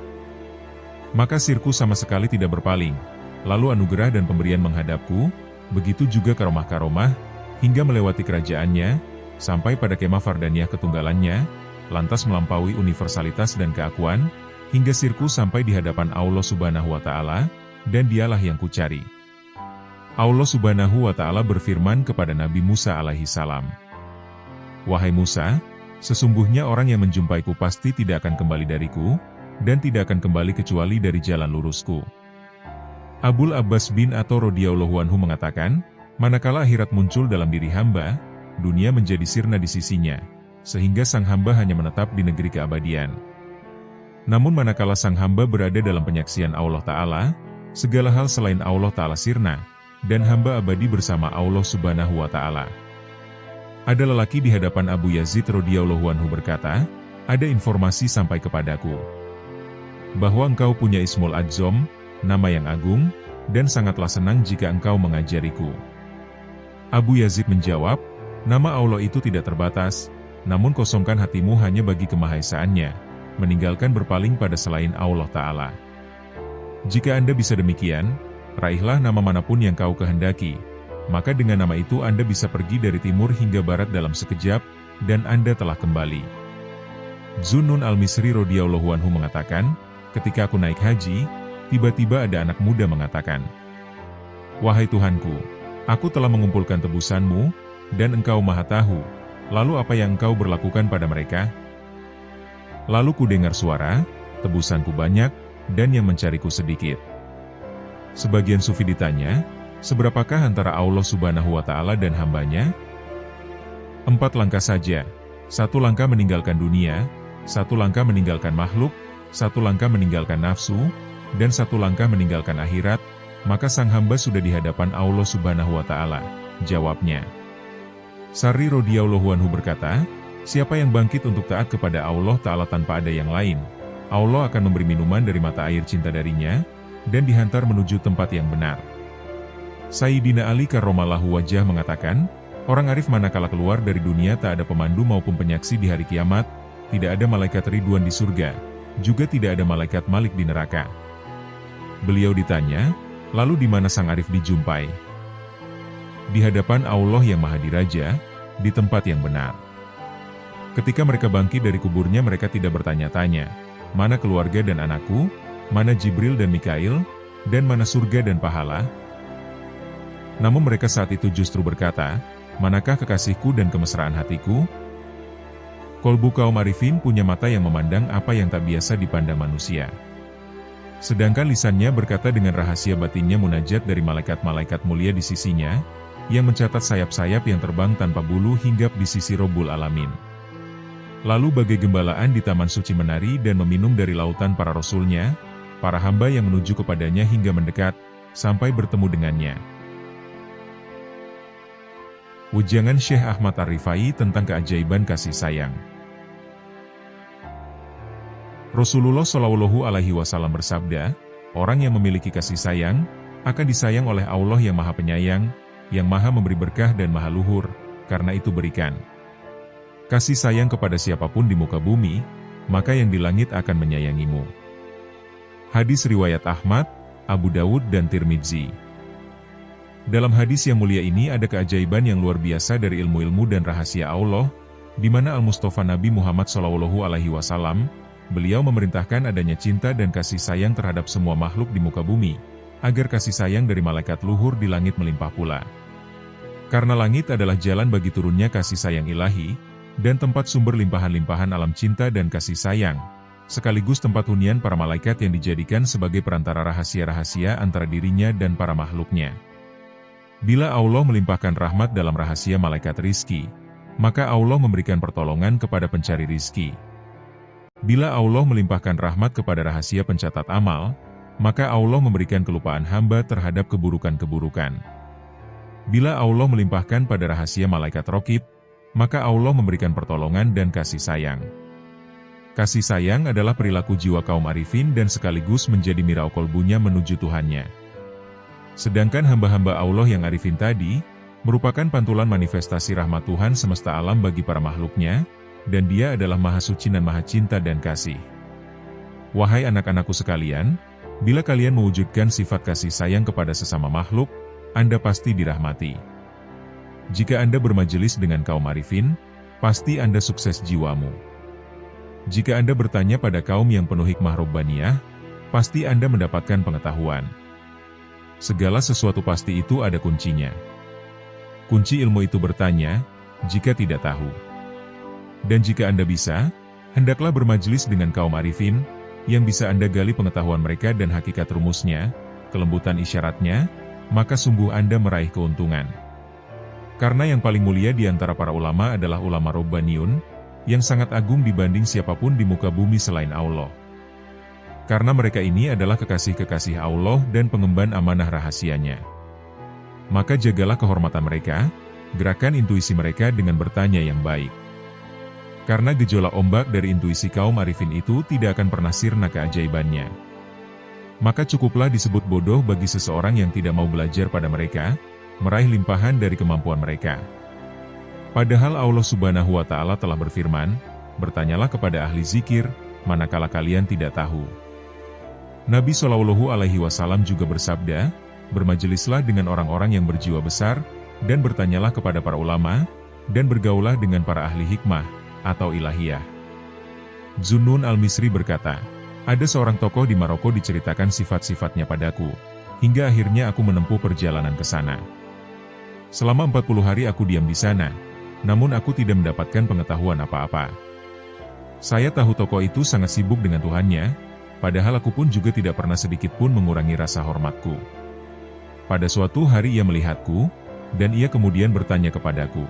Maka Sirku sama sekali tidak berpaling, lalu anugerah dan pemberian menghadapku, begitu juga karomah-karomah, hingga melewati kerajaannya, sampai pada kemah Fardaniyah ketunggalannya, lantas melampaui universalitas dan keakuan, hingga Sirku sampai di hadapan Allah Subhanahu wa Ta'ala, dan Dialah yang kucari. Allah Subhanahu wa Ta'ala berfirman kepada Nabi Musa alaihi salam, "Wahai Musa, sesungguhnya orang yang menjumpaiku pasti tidak akan kembali dariku, dan tidak akan kembali kecuali dari jalan lurusku." Abul Abbas bin Atha radhiyallahu anhu mengatakan, manakala akhirat muncul dalam diri hamba, dunia menjadi sirna di sisinya, sehingga sang hamba hanya menetap di negeri keabadian. Namun manakala sang hamba berada dalam penyaksian Allah Ta'ala, segala hal selain Allah Ta'ala sirna, dan hamba abadi bersama Allah Subhanahu wa Ta'ala. Ada lelaki di hadapan Abu Yazid radhiyallahu anhu berkata, "Ada informasi sampai kepadaku, bahwa engkau punya Ismul Adzam, nama yang agung, dan sangatlah senang jika engkau mengajariku." Abu Yazid menjawab, "Nama Allah itu tidak terbatas, namun kosongkan hatimu hanya bagi kemahaesaannya, meninggalkan berpaling pada selain Allah Ta'ala. Jika Anda bisa demikian, raihlah nama manapun yang kau kehendaki, maka dengan nama itu Anda bisa pergi dari timur hingga barat dalam sekejap, dan Anda telah kembali." Zunnun al-Misri radhiyallahu anhu mengatakan, "Ketika aku naik haji, tiba-tiba ada anak muda mengatakan, 'Wahai Tuhanku, aku telah mengumpulkan tebusanmu, dan engkau maha tahu, lalu apa yang engkau berlakukan pada mereka?' Lalu ku dengar suara, 'Tebusanku banyak, dan yang mencariku sedikit.'" Sebagian sufi ditanya, seberapakah antara Allah Subhanahu wa Ta'ala dan hambanya? 4 langkah saja. 1 langkah meninggalkan dunia, 1 langkah meninggalkan makhluk, 1 langkah meninggalkan nafsu, dan 1 langkah meninggalkan akhirat, maka sang hamba sudah di hadapan Allah Subhanahu wa Ta'ala, jawabnya. Sari radhiyallahu anhu berkata, "Siapa yang bangkit untuk taat kepada Allah Ta'ala tanpa ada yang lain, Allah akan memberi minuman dari mata air cinta darinya, dan dihantar menuju tempat yang benar." Sayyidina Ali karramallahu wajhah mengatakan, orang arif manakala keluar dari dunia tak ada pemandu maupun penyaksi di hari kiamat, tidak ada malaikat Ridwan di surga, juga tidak ada malaikat Malik di neraka. Beliau ditanya, lalu di mana sang arif dijumpai? Di hadapan Allah yang Maha Diraja, di tempat yang benar. Ketika mereka bangkit dari kuburnya, mereka tidak bertanya-tanya, mana keluarga dan anakku, mana Jibril dan Mikail, dan mana surga dan pahala? Namun mereka saat itu justru berkata, manakah kekasihku dan kemesraan hatiku? Kolbu kaum arifin punya mata yang memandang apa yang tak biasa dipandang manusia. Sedangkan lisannya berkata dengan rahasia batinnya munajat dari malaikat-malaikat mulia di sisinya, yang mencatat sayap-sayap yang terbang tanpa bulu hinggap di sisi Rabbul Alamin. Lalu bagai gembalaan di taman suci menari dan meminum dari lautan para rasulnya, para hamba yang menuju kepadanya hingga mendekat, sampai bertemu dengannya. Wejangan Syekh Ahmad Ar-Rifai tentang keajaiban kasih sayang. Rasulullah Shallallahu Alaihi Wasallam bersabda, orang yang memiliki kasih sayang, akan disayang oleh Allah yang Maha Penyayang, yang Maha Memberi Berkah dan Maha Luhur, karena itu berikan kasih sayang kepada siapapun di muka bumi, maka yang di langit akan menyayangimu. Hadis riwayat Ahmad, Abu Dawud dan Tirmidzi. Dalam hadis yang mulia ini ada keajaiban yang luar biasa dari ilmu-ilmu dan rahasia Allah, di mana Al-Mustafa Nabi Muhammad SAW, beliau memerintahkan adanya cinta dan kasih sayang terhadap semua makhluk di muka bumi, agar kasih sayang dari malaikat luhur di langit melimpah pula. Karena langit adalah jalan bagi turunnya kasih sayang ilahi, dan tempat sumber limpahan-limpahan alam cinta dan kasih sayang, sekaligus tempat hunian para malaikat yang dijadikan sebagai perantara rahasia-rahasia antara dirinya dan para makhluknya. Bila Allah melimpahkan rahmat dalam rahasia malaikat rizki, maka Allah memberikan pertolongan kepada pencari rizki. Bila Allah melimpahkan rahmat kepada rahasia pencatat amal, maka Allah memberikan kelupaan hamba terhadap keburukan-keburukan. Bila Allah melimpahkan pada rahasia malaikat Raqib, maka Allah memberikan pertolongan dan kasih sayang. Kasih sayang adalah perilaku jiwa kaum arifin dan sekaligus menjadi mirau kolbunya menuju Tuhannya. Sedangkan hamba-hamba Allah yang arifin tadi, merupakan pantulan manifestasi rahmat Tuhan semesta alam bagi para makhluknya, dan Dia adalah Maha Suci dan Maha Cinta dan Kasih. Wahai anak-anakku sekalian, bila kalian mewujudkan sifat kasih sayang kepada sesama makhluk, Anda pasti dirahmati. Jika Anda bermajelis dengan kaum arifin, pasti Anda sukses jiwamu. Jika Anda bertanya pada kaum yang penuh hikmah Robbaniyah, pasti Anda mendapatkan pengetahuan. Segala sesuatu pasti itu ada kuncinya. Kunci ilmu itu bertanya, jika tidak tahu. Dan jika Anda bisa, hendaklah bermajelis dengan kaum arifin, yang bisa Anda gali pengetahuan mereka dan hakikat rumusnya, kelembutan isyaratnya, maka sungguh Anda meraih keuntungan. Karena yang paling mulia di antara para ulama adalah ulama Robbaniyun, yang sangat agung dibanding siapapun di muka bumi selain Allah. Karena mereka ini adalah kekasih-kekasih Allah dan pengemban amanah rahasianya. Maka jagalah kehormatan mereka, gerakan intuisi mereka dengan bertanya yang baik. Karena gejolak ombak dari intuisi kaum arifin itu tidak akan pernah sirna keajaibannya. Maka cukuplah disebut bodoh bagi seseorang yang tidak mau belajar pada mereka, meraih limpahan dari kemampuan mereka. Padahal Allah Subhanahu wa Ta'ala telah berfirman, bertanyalah kepada ahli zikir, manakala kalian tidak tahu. Nabi Shallallahu Alaihi Wasallam juga bersabda, bermajelislah dengan orang-orang yang berjiwa besar, dan bertanyalah kepada para ulama, dan bergaulah dengan para ahli hikmah, atau ilahiyah. Zunnun al-Misri berkata, ada seorang tokoh di Maroko diceritakan sifat-sifatnya padaku, hingga akhirnya aku menempuh perjalanan ke sana. Selama 40 hari aku diam di sana, namun aku tidak mendapatkan pengetahuan apa-apa. Saya tahu tokoh itu sangat sibuk dengan Tuhannya, padahal aku pun juga tidak pernah sedikit pun mengurangi rasa hormatku. Pada suatu hari ia melihatku, dan ia kemudian bertanya kepadaku.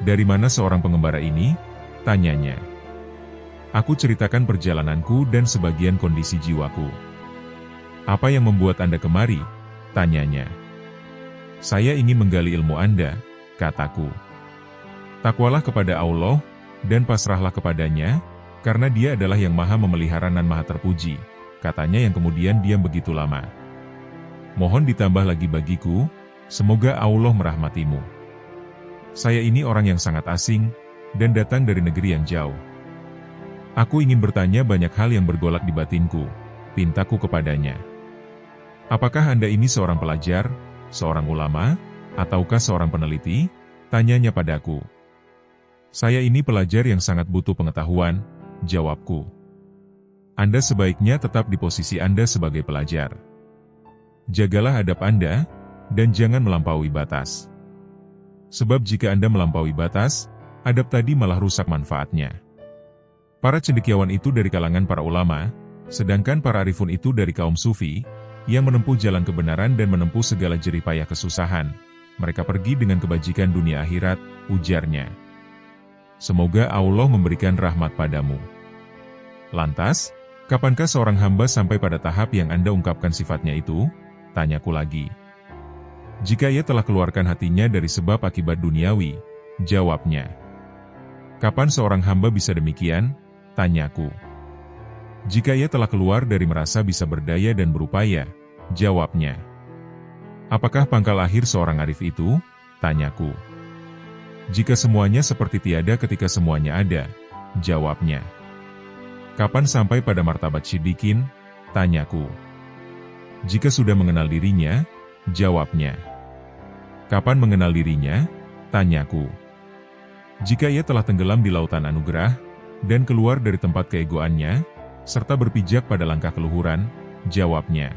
Dari mana seorang pengembara ini? Tanyanya. Aku ceritakan perjalananku dan sebagian kondisi jiwaku. Apa yang membuat Anda kemari? Tanyanya. Saya ingin menggali ilmu Anda, kataku. Takwalah kepada Allah, dan pasrahlah kepadanya, karena Dia adalah yang maha memelihara dan maha terpuji, katanya yang kemudian diam begitu lama. Mohon ditambah lagi bagiku, semoga Allah merahmatimu. Saya ini orang yang sangat asing, dan datang dari negeri yang jauh. Aku ingin bertanya banyak hal yang bergolak di batinku, pintaku kepadanya. Apakah Anda ini seorang pelajar, seorang ulama, ataukah seorang peneliti? Tanyanya padaku. Saya ini pelajar yang sangat butuh pengetahuan, jawabku. Anda sebaiknya tetap di posisi Anda sebagai pelajar. Jagalah adab Anda, dan jangan melampaui batas. Sebab jika Anda melampaui batas, adab tadi malah rusak manfaatnya. Para cendekiawan itu dari kalangan para ulama, sedangkan para arifun itu dari kaum sufi, yang menempuh jalan kebenaran dan menempuh segala jeripayah kesusahan. Mereka pergi dengan kebajikan dunia akhirat, ujarnya. Semoga Allah memberikan rahmat padamu. Lantas, kapankah seorang hamba sampai pada tahap yang Anda ungkapkan sifatnya itu? Tanyaku lagi. Jika ia telah keluarkan hatinya dari sebab akibat duniawi, jawabnya. Kapan seorang hamba bisa demikian? Tanyaku. Jika ia telah keluar dari merasa bisa berdaya dan berupaya, jawabnya. Apakah pangkal akhir seorang arif itu? Tanyaku. Jika semuanya seperti tiada ketika semuanya ada, jawabnya. Kapan sampai pada martabat syiddiqin? Tanyaku. Jika sudah mengenal dirinya, jawabnya. Kapan mengenal dirinya? Tanyaku. Jika ia telah tenggelam di lautan anugerah, dan keluar dari tempat keegoannya, serta berpijak pada langkah keluhuran, jawabnya.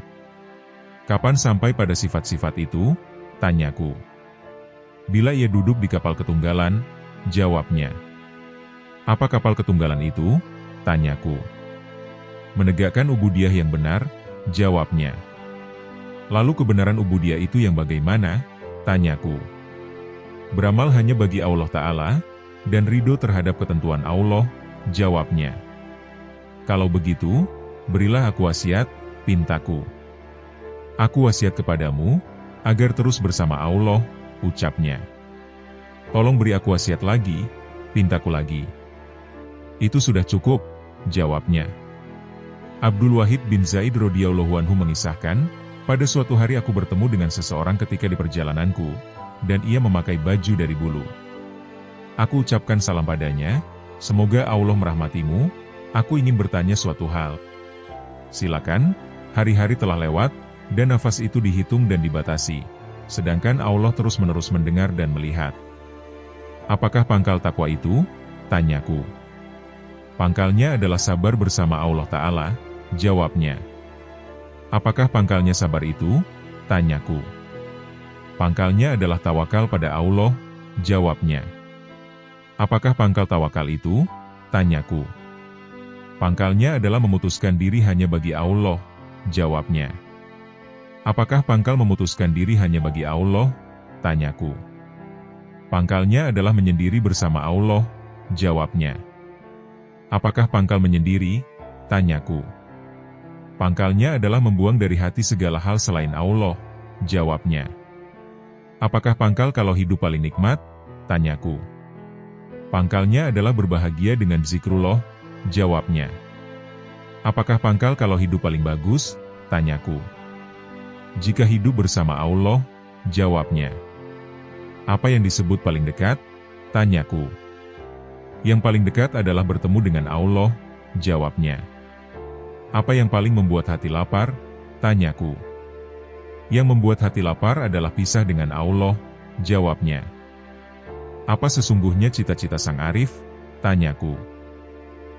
Kapan sampai pada sifat-sifat itu? Tanyaku. Bila ia duduk di kapal ketunggalan, jawabnya. Apa kapal ketunggalan itu? Tanyaku. Menegakkan ubudiyah yang benar, jawabnya. Lalu kebenaran ubudiyah itu yang bagaimana? Tanyaku. Beramal hanya bagi Allah Ta'ala, dan ridho terhadap ketentuan Allah, jawabnya. Kalau begitu, berilah aku wasiat, pintaku. Aku wasiat kepadamu, Agar terus bersama Allah, ucapnya. Tolong beri aku wasiat lagi, pintaku lagi. Itu sudah cukup, jawabnya. Abdul Wahid bin Zaid radhiyallahu anhu mengisahkan, pada suatu hari aku bertemu dengan seseorang ketika di perjalananku, dan ia memakai baju dari bulu. Aku ucapkan salam padanya, semoga Allah merahmatimu, aku ingin bertanya suatu hal. Silakan, hari-hari telah lewat, dan nafas itu dihitung dan dibatasi, sedangkan Allah terus-menerus mendengar dan melihat. Apakah pangkal takwa itu? Tanyaku. Pangkalnya adalah sabar bersama Allah Ta'ala, jawabnya. Apakah pangkalnya sabar itu? Tanyaku. Pangkalnya adalah tawakal pada Allah, jawabnya. Apakah pangkal tawakal itu? Tanyaku. Pangkalnya adalah memutuskan diri hanya bagi Allah, jawabnya. Apakah pangkal memutuskan diri hanya bagi Allah? Tanyaku. Pangkalnya adalah menyendiri bersama Allah, jawabnya. Apakah pangkal menyendiri? Tanyaku. Pangkalnya adalah membuang dari hati segala hal selain Allah, jawabnya. Apakah pangkal kalau hidup paling nikmat? Tanyaku. Pangkalnya adalah berbahagia dengan zikrullah, jawabnya. Apakah pangkal kalau hidup paling bagus? Tanyaku. Jika hidup bersama Allah, jawabnya. Apa yang disebut paling dekat? Tanyaku. Yang paling dekat adalah bertemu dengan Allah, jawabnya. Apa yang paling membuat hati lapar? Tanyaku. Yang membuat hati lapar adalah pisah dengan Allah, jawabnya. Apa sesungguhnya cita-cita sang arif? Tanyaku.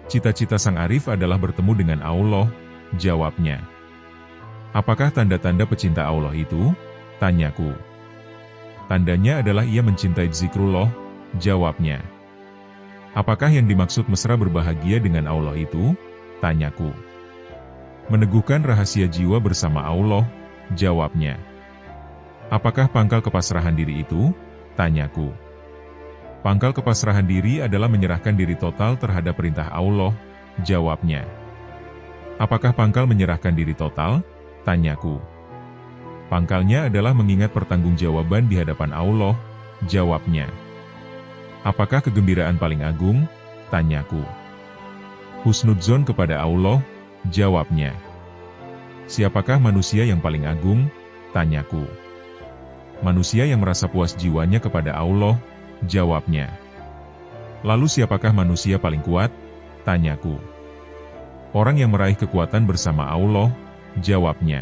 Cita-cita sang arif adalah bertemu dengan Allah, jawabnya. Apakah tanda-tanda pecinta Allah itu? Tanyaku. Tandanya adalah ia mencintai zikrullah, jawabnya. Apakah yang dimaksud mesra berbahagia dengan Allah itu? Tanyaku. Meneguhkan rahasia jiwa bersama Allah, jawabnya. Apakah pangkal kepasrahan diri itu? Tanyaku. Pangkal kepasrahan diri adalah menyerahkan diri total terhadap perintah Allah, jawabnya. Apakah pangkal menyerahkan diri total? Tanyaku. Pangkalnya adalah mengingat pertanggungjawaban di hadapan Allah, jawabnya. Apakah kegembiraan paling agung? Tanyaku. Husnudzon kepada Allah, jawabnya. Siapakah manusia yang paling agung? Tanyaku. Manusia yang merasa puas jiwanya kepada Allah, jawabnya. Lalu siapakah manusia paling kuat? Tanyaku. Orang yang meraih kekuatan bersama Allah, jawabnya.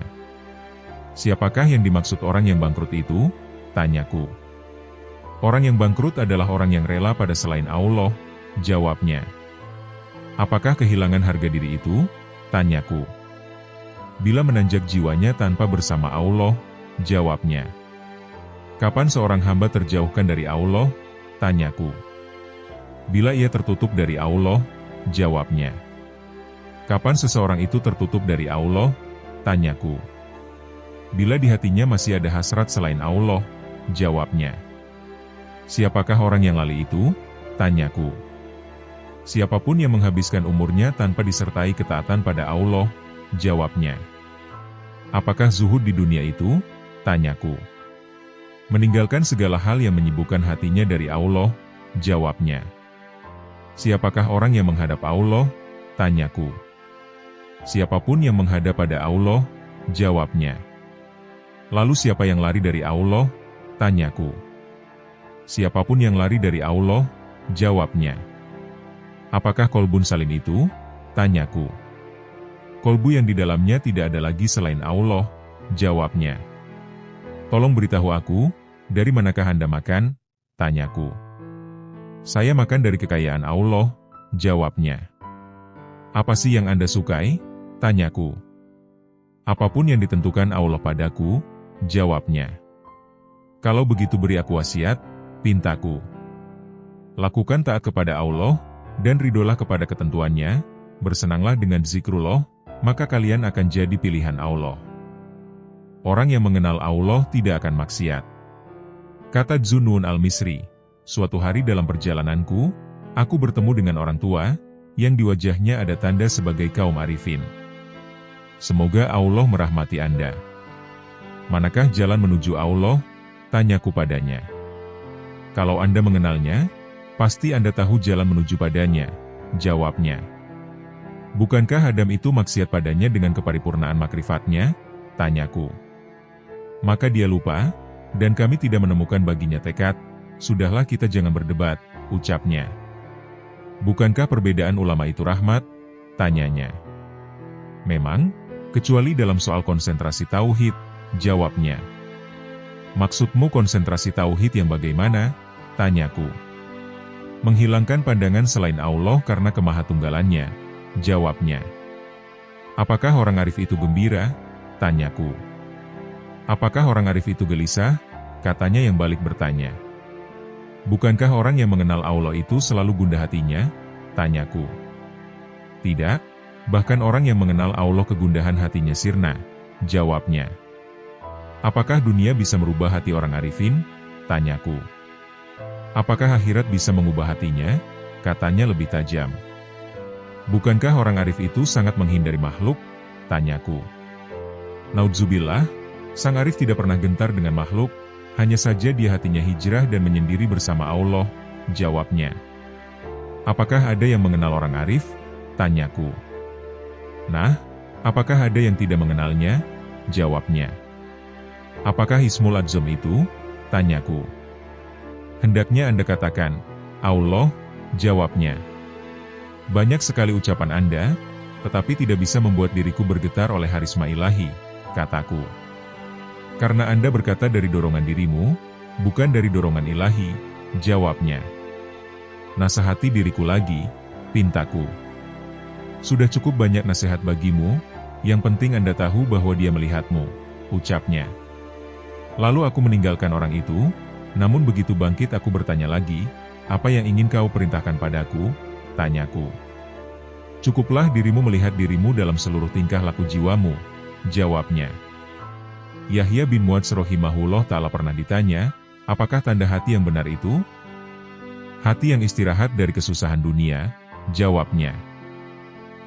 Siapakah yang dimaksud orang yang bangkrut itu? Tanyaku. Orang yang bangkrut adalah orang yang rela pada selain Allah, jawabnya. Apakah kehilangan harga diri itu? Tanyaku. Bila menanjak jiwanya tanpa bersama Allah, jawabnya. Kapan seorang hamba terjauhkan dari Allah? Tanyaku. Bila ia tertutup dari Allah, jawabnya. Kapan seseorang itu tertutup dari Allah? Tanyaku. Bila di hatinya masih ada hasrat selain Allah, jawabnya. Siapakah orang yang lali itu? Tanyaku. Siapapun yang menghabiskan umurnya tanpa disertai ketaatan pada Allah, jawabnya. Apakah zuhud di dunia itu? Tanyaku. Meninggalkan segala hal yang menyibukkan hatinya dari Allah, jawabnya. Siapakah orang yang menghadap Allah? Tanyaku. Siapapun yang menghadap pada Allah, jawabnya. Lalu siapa yang lari dari Allah? Tanyaku. Siapapun yang lari dari Allah, jawabnya. Apakah kolbun salim itu? Tanyaku. Kolbu yang di dalamnya tidak ada lagi selain Allah, jawabnya. Tolong beritahu aku, dari manakah Anda makan? Tanyaku. Saya makan dari kekayaan Allah, jawabnya. Apa sih yang Anda sukai? Tanyaku. Apapun yang ditentukan Allah padaku, jawabnya. Kalau begitu beri aku wasiat, pintaku. Lakukan taat kepada Allah, dan ridolah kepada ketentuannya, bersenanglah dengan zikrullah, maka kalian akan jadi pilihan Allah. Orang yang mengenal Allah tidak akan maksiat. Kata Zunnun al-Misri, suatu hari dalam perjalananku, aku bertemu dengan orang tua, yang di wajahnya ada tanda sebagai kaum arifin. Semoga Allah merahmati Anda. Manakah jalan menuju Allah? Tanyaku padanya. Kalau Anda mengenalnya, pasti Anda tahu jalan menuju padanya, jawabnya. Bukankah Adam itu maksiat padanya dengan keparipurnaan makrifatnya? Tanyaku. Maka dia lupa, dan kami tidak menemukan baginya tekad. Sudahlah kita jangan berdebat, ucapnya. Bukankah perbedaan ulama itu rahmat? Tanyanya. Memang, kecuali dalam soal konsentrasi tauhid, jawabnya. Maksudmu konsentrasi tauhid yang bagaimana? Tanyaku. Menghilangkan pandangan selain Allah karena kemahatunggalannya, jawabnya. Apakah orang arif itu gembira? Tanyaku. Apakah orang arif itu gelisah? Katanya yang balik bertanya. Bukankah orang yang mengenal Allah itu selalu gundah hatinya? Tanyaku. Tidak, bahkan orang yang mengenal Allah kegundahan hatinya sirna, jawabnya. Apakah dunia bisa merubah hati orang arifin? Tanyaku. Apakah akhirat bisa mengubah hatinya? Katanya lebih tajam. Bukankah orang arif itu sangat menghindari makhluk? Tanyaku. Naudzubillah, sang arif tidak pernah gentar dengan makhluk, hanya saja dia hatinya hijrah dan menyendiri bersama Allah, jawabnya. Apakah ada yang mengenal orang arif? Tanyaku. Nah, apakah ada yang tidak mengenalnya? Jawabnya. Apakah Ismul Adzam itu? Tanyaku. Hendaknya Anda katakan, Allah, jawabnya. Banyak sekali ucapan Anda, tetapi tidak bisa membuat diriku bergetar oleh harisma ilahi, kataku. Karena Anda berkata dari dorongan dirimu, bukan dari dorongan ilahi, jawabnya. Nasihati diriku lagi, pintaku. Sudah cukup banyak nasihat bagimu, yang penting Anda tahu bahwa dia melihatmu, ucapnya. Lalu aku meninggalkan orang itu, namun begitu bangkit aku bertanya lagi, apa yang ingin kau perintahkan padaku? Tanyaku. Cukuplah dirimu melihat dirimu dalam seluruh tingkah laku jiwamu, jawabnya. Yahya bin Muadz rahimahullah ta'ala pernah ditanya, apakah tanda hati yang benar itu? Hati yang istirahat dari kesusahan dunia, jawabnya.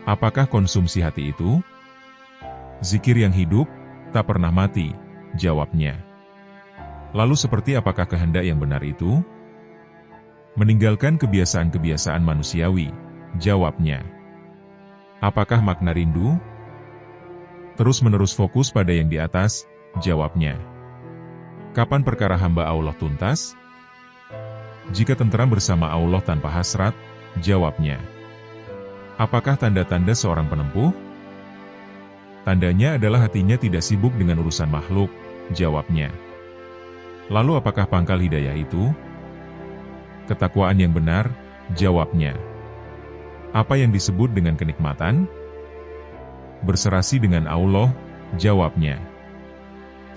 Apakah konsumsi hati itu? Zikir yang hidup, tak pernah mati, jawabnya. Lalu seperti apakah kehendak yang benar itu? Meninggalkan kebiasaan-kebiasaan manusiawi, jawabnya. Apakah makna rindu? Terus-menerus fokus pada yang di atas, jawabnya. Kapan perkara hamba Allah tuntas? Jika tentram bersama Allah tanpa hasrat, jawabnya. Apakah tanda-tanda seorang penempuh? Tandanya adalah hatinya tidak sibuk dengan urusan makhluk, jawabnya. Lalu apakah pangkal hidayah itu? Ketakwaan yang benar, jawabnya. Apa yang disebut dengan kenikmatan? Berserasi dengan Allah, jawabnya.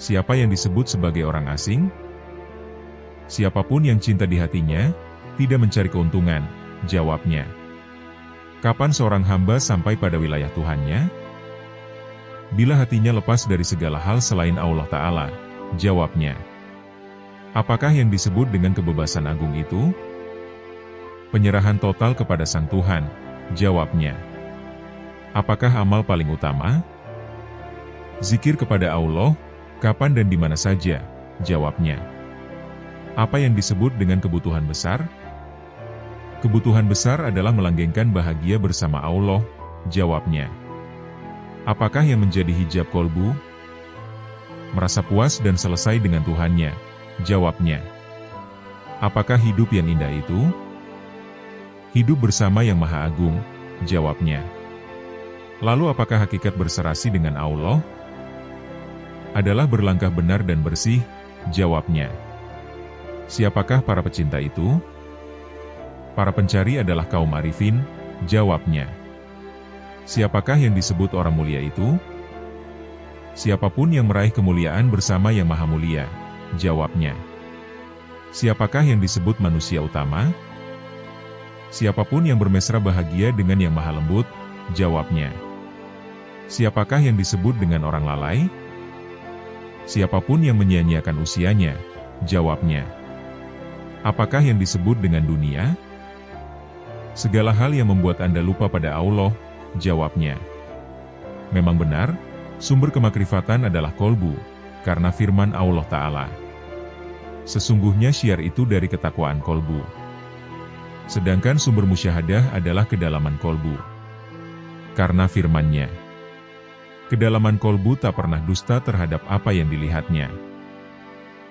Siapa yang disebut sebagai orang asing? Siapapun yang cinta di hatinya, tidak mencari keuntungan, jawabnya. Kapan seorang hamba sampai pada wilayah Tuhannya? Bila hatinya lepas dari segala hal selain Allah Ta'ala, jawabnya. Apakah yang disebut dengan kebebasan agung itu? Penyerahan total kepada Sang Tuhan, jawabnya. Apakah amal paling utama? Zikir kepada Allah, kapan dan di mana saja, jawabnya. Apa yang disebut dengan kebutuhan besar? Kebutuhan besar adalah melanggengkan bahagia bersama Allah, jawabnya. Apakah yang menjadi hijab kolbu? Merasa puas dan selesai dengan Tuhannya, jawabnya. Apakah hidup yang indah itu? Hidup bersama yang Maha Agung, jawabnya. Lalu apakah hakikat berserasi dengan Allah? Adalah berlangkah benar dan bersih, jawabnya. Siapakah para pecinta itu? Para pencari adalah kaum arifin, jawabnya. Siapakah yang disebut orang mulia itu? Siapapun yang meraih kemuliaan bersama yang Maha Mulia, jawabnya. Siapakah yang disebut manusia utama? Siapapun yang bermesra bahagia dengan yang Maha Lembut, jawabnya. Siapakah yang disebut dengan orang lalai? Siapapun yang menyia-nyiakan usianya, jawabnya. Apakah yang disebut dengan dunia? Segala hal yang membuat Anda lupa pada Allah, jawabnya. Memang benar, sumber kemakrifatan adalah kolbu, karena firman Allah Ta'ala. Sesungguhnya syiar itu dari ketakwaan kolbu. Sedangkan sumber musyahadah adalah kedalaman kolbu. Karena firman-Nya. Kedalaman kolbu tak pernah dusta terhadap apa yang dilihatnya.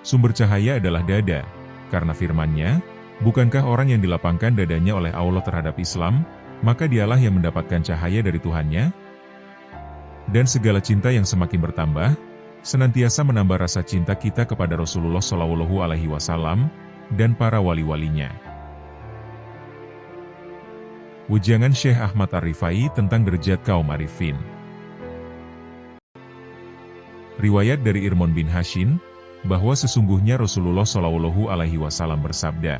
Sumber cahaya adalah dada. Karena firman-Nya, bukankah orang yang dilapangkan dadanya oleh Allah terhadap Islam, maka dialah yang mendapatkan cahaya dari Tuhannya? Dan segala cinta yang semakin bertambah, senantiasa menambah rasa cinta kita kepada Rasulullah SAW dan para wali-walinya. Wejangan Syekh Ahmad Ar-Rifai tentang derajat kaum arifin. Riwayat dari Irmon bin Hashim, bahwa sesungguhnya Rasulullah SAW bersabda,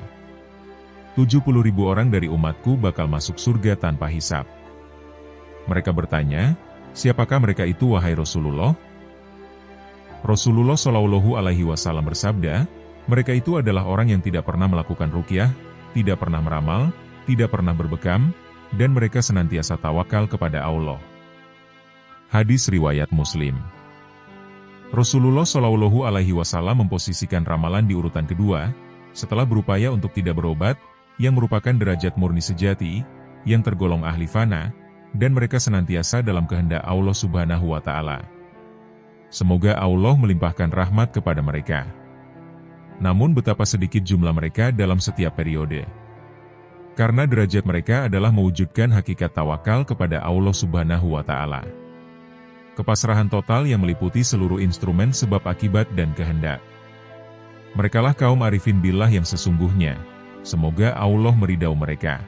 70.000 orang dari umatku bakal masuk surga tanpa hisab. Mereka bertanya, siapakah mereka itu wahai Rasulullah? Rasulullah SAW bersabda, mereka itu adalah orang yang tidak pernah melakukan ruqyah, tidak pernah meramal, tidak pernah berbekam, dan mereka senantiasa tawakal kepada Allah. Hadis riwayat Muslim. Rasulullah SAW memposisikan ramalan di urutan kedua, setelah berupaya untuk tidak berobat, yang merupakan derajat murni sejati, yang tergolong ahli fana, dan mereka senantiasa dalam kehendak Allah Subhanahu wa Ta'ala. Semoga Allah melimpahkan rahmat kepada mereka. Namun betapa sedikit jumlah mereka dalam setiap periode. Karena derajat mereka adalah mewujudkan hakikat tawakal kepada Allah Subhanahu wa Ta'ala. Kepasrahan total yang meliputi seluruh instrumen sebab akibat dan kehendak. Merekalah kaum arifin billah yang sesungguhnya. Semoga Allah meridau mereka.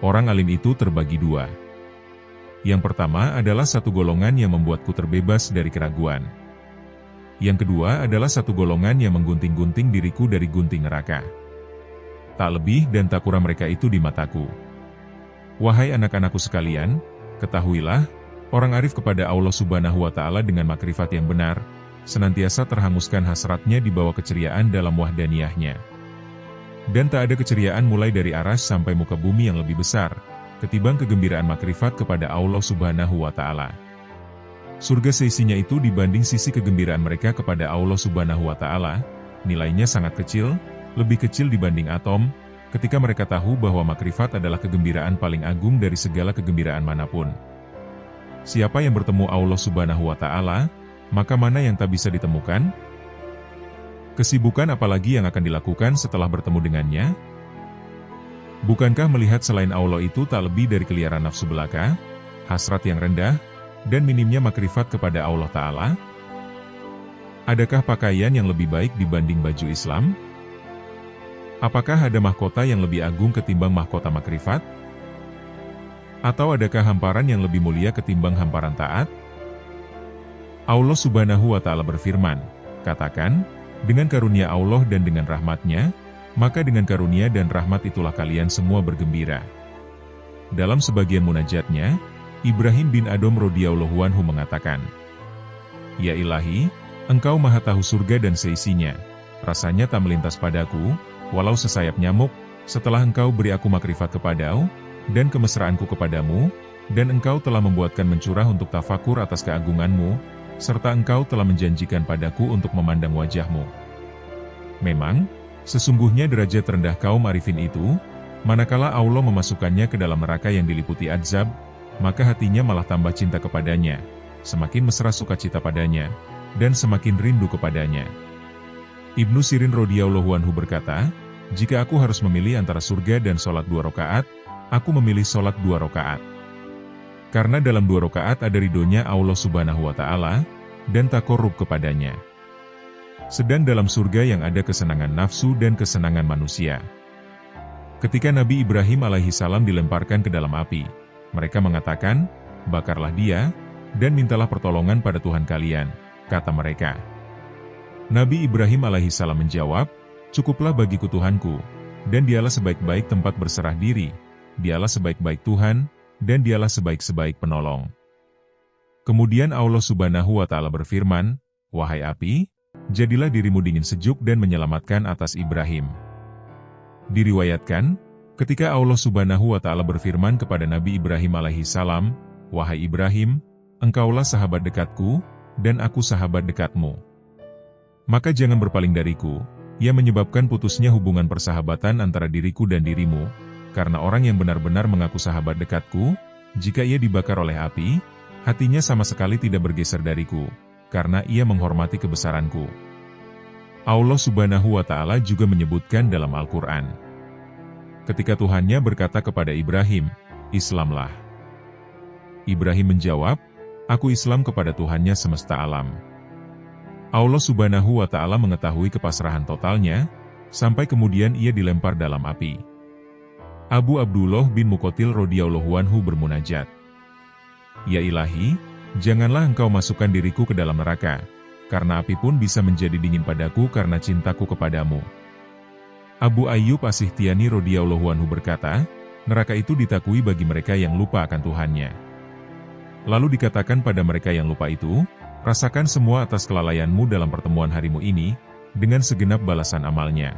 Orang alim itu terbagi dua. Yang pertama adalah satu golongan yang membuatku terbebas dari keraguan. Yang kedua adalah satu golongan yang menggunting-gunting diriku dari gunting neraka. Tak lebih dan tak kurang mereka itu di mataku. Wahai anak-anakku sekalian, ketahuilah, orang arif kepada Allah Subhanahu wa Ta'ala dengan makrifat yang benar, senantiasa terhanguskan hasratnya di bawah keceriaan dalam wahdaniyahnya. Dan tak ada keceriaan mulai dari aras sampai muka bumi yang lebih besar, ketimbang kegembiraan makrifat kepada Allah Subhanahu wa Ta'ala. Surga seisinya itu dibanding sisi kegembiraan mereka kepada Allah Subhanahu wa Ta'ala, nilainya sangat kecil, lebih kecil dibanding atom, ketika mereka tahu bahwa makrifat adalah kegembiraan paling agung dari segala kegembiraan manapun. Siapa yang bertemu Allah Subhanahu wa Ta'ala, maka mana yang tak bisa ditemukan? Kesibukan apalagi yang akan dilakukan setelah bertemu dengannya? Bukankah melihat selain Allah itu tak lebih dari keliaran nafsu belaka, hasrat yang rendah, dan minimnya makrifat kepada Allah Ta'ala? Adakah pakaian yang lebih baik dibanding baju Islam? Apakah ada mahkota yang lebih agung ketimbang mahkota makrifat? Atau adakah hamparan yang lebih mulia ketimbang hamparan taat? Allah Subhanahu wa Ta'ala berfirman, katakan, dengan karunia Allah dan dengan rahmat-Nya, maka dengan karunia dan rahmat itulah kalian semua bergembira. Dalam sebagian munajatnya, Ibrahim bin Adham radhiyallahu anhu mengatakan, Ya Ilahi, Engkau maha tahu surga dan seisinya, rasanya tak melintas padaku, walau sesayap nyamuk, setelah Engkau beri aku makrifat kepadamu, dan kemesraanku kepadamu, dan Engkau telah membuatkan mencurah untuk tafakur atas keagungan-Mu, serta Engkau telah menjanjikan padaku untuk memandang wajah-Mu. Memang, sesungguhnya derajat rendah kaum arifin itu, manakala Allah memasukkannya ke dalam neraka yang diliputi azab, maka hatinya malah tambah cinta kepadanya, semakin mesra sukacita padanya, dan semakin rindu kepadanya. Ibnu Sirin radhiyallahu anhu berkata, jika aku harus memilih antara surga dan sholat 2 rakaat, aku memilih sholat 2 rakaat. Karena dalam 2 rakaat ada ridhonya Allah Subhanahu wa Ta'ala, dan takorub kepadanya. Sedang dalam surga yang ada kesenangan nafsu dan kesenangan manusia. Ketika Nabi Ibrahim alaihissalam dilemparkan ke dalam api, mereka mengatakan, bakarlah dia, dan mintalah pertolongan pada Tuhan kalian, kata mereka. Nabi Ibrahim alaihissalam menjawab, cukuplah bagiku Tuhanku, dan dialah sebaik-baik tempat berserah diri, dialah sebaik-baik Tuhan, dan dialah sebaik-sebaik penolong. Kemudian Allah Subhanahu wa Ta'ala berfirman, wahai api, jadilah dirimu dingin sejuk dan menyelamatkan atas Ibrahim. Diriwayatkan, ketika Allah Subhanahu wa Ta'ala berfirman kepada Nabi Ibrahim alaihissalam, wahai Ibrahim, engkaulah sahabat dekatku, dan aku sahabat dekatmu. Maka jangan berpaling dariku. Ia menyebabkan putusnya hubungan persahabatan antara diriku dan dirimu, karena orang yang benar-benar mengaku sahabat dekatku, jika ia dibakar oleh api, hatinya sama sekali tidak bergeser dariku, karena ia menghormati kebesaranku. Allah Subhanahu wa Ta'ala juga menyebutkan dalam Al-Quran, ketika Tuhannya berkata kepada Ibrahim, "Islamlah." Ibrahim menjawab, "Aku Islam kepada Tuhannya semesta alam." Allah Subhanahu wa Ta'ala mengetahui kepasrahan totalnya, sampai kemudian ia dilempar dalam api. Abu Abdullah bin Muqatil radhiyallahu anhu bermunajat, "Ya Ilahi, janganlah engkau masukkan diriku ke dalam neraka, karena api pun bisa menjadi dingin padaku karena cintaku kepadamu." Abu Ayyub As-Sikhtiyani radhiyallahu anhu berkata, neraka itu ditakui bagi mereka yang lupa akan Tuhannya. Lalu dikatakan pada mereka yang lupa itu, "Rasakan semua atas kelalaianmu dalam pertemuan harimu ini, dengan segenap balasan amalnya."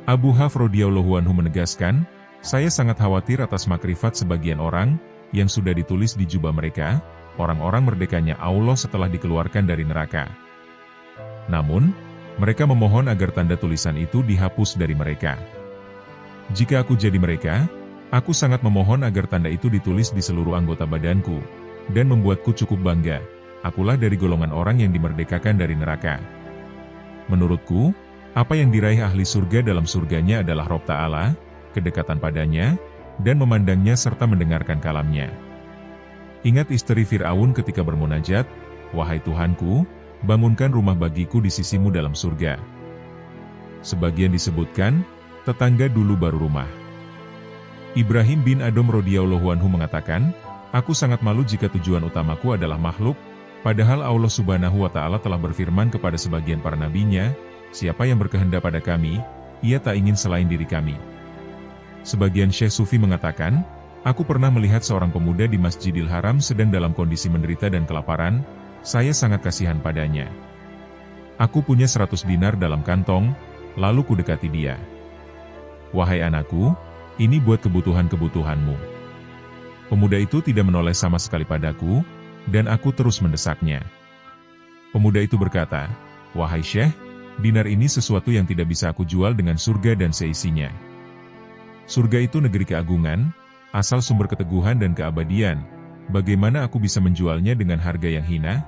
Abu Haf radhiyallahu anhu menegaskan, "Saya sangat khawatir atas makrifat sebagian orang, yang sudah ditulis di jubah mereka, orang-orang merdekanya Allah setelah dikeluarkan dari neraka. Namun, mereka memohon agar tanda tulisan itu dihapus dari mereka. Jika aku jadi mereka, aku sangat memohon agar tanda itu ditulis di seluruh anggota badanku, dan membuatku cukup bangga. Akulah dari golongan orang yang dimerdekakan dari neraka." Menurutku, apa yang diraih ahli surga dalam surganya adalah Rabb Ta'ala, kedekatan padanya, dan memandangnya serta mendengarkan kalamnya. Ingat istri Fir'aun ketika bermunajat, "Wahai Tuhanku, bangunkan rumah bagiku di sisimu dalam surga." Sebagian disebutkan, tetangga dulu baru rumah. Ibrahim bin Adham radhiyallahu anhu mengatakan, "Aku sangat malu jika tujuan utamaku adalah makhluk, padahal Allah Subhanahu wa Ta'ala telah berfirman kepada sebagian para nabinya, 'Siapa yang berkehendak pada kami, ia tak ingin selain diri kami.'" Sebagian Syekh Sufi mengatakan, "Aku pernah melihat seorang pemuda di Masjidil Haram sedang dalam kondisi menderita dan kelaparan, saya sangat kasihan padanya. Aku punya 100 dinar dalam kantong, lalu kudekati dia. 'Wahai anakku, ini buat kebutuhan-kebutuhanmu.' Pemuda itu tidak menoleh sama sekali padaku, dan aku terus mendesaknya. Pemuda itu berkata, 'Wahai Syekh, dinar ini sesuatu yang tidak bisa aku jual dengan surga dan seisinya. Surga itu negeri keagungan, asal sumber keteguhan dan keabadian. Bagaimana aku bisa menjualnya dengan harga yang hina?'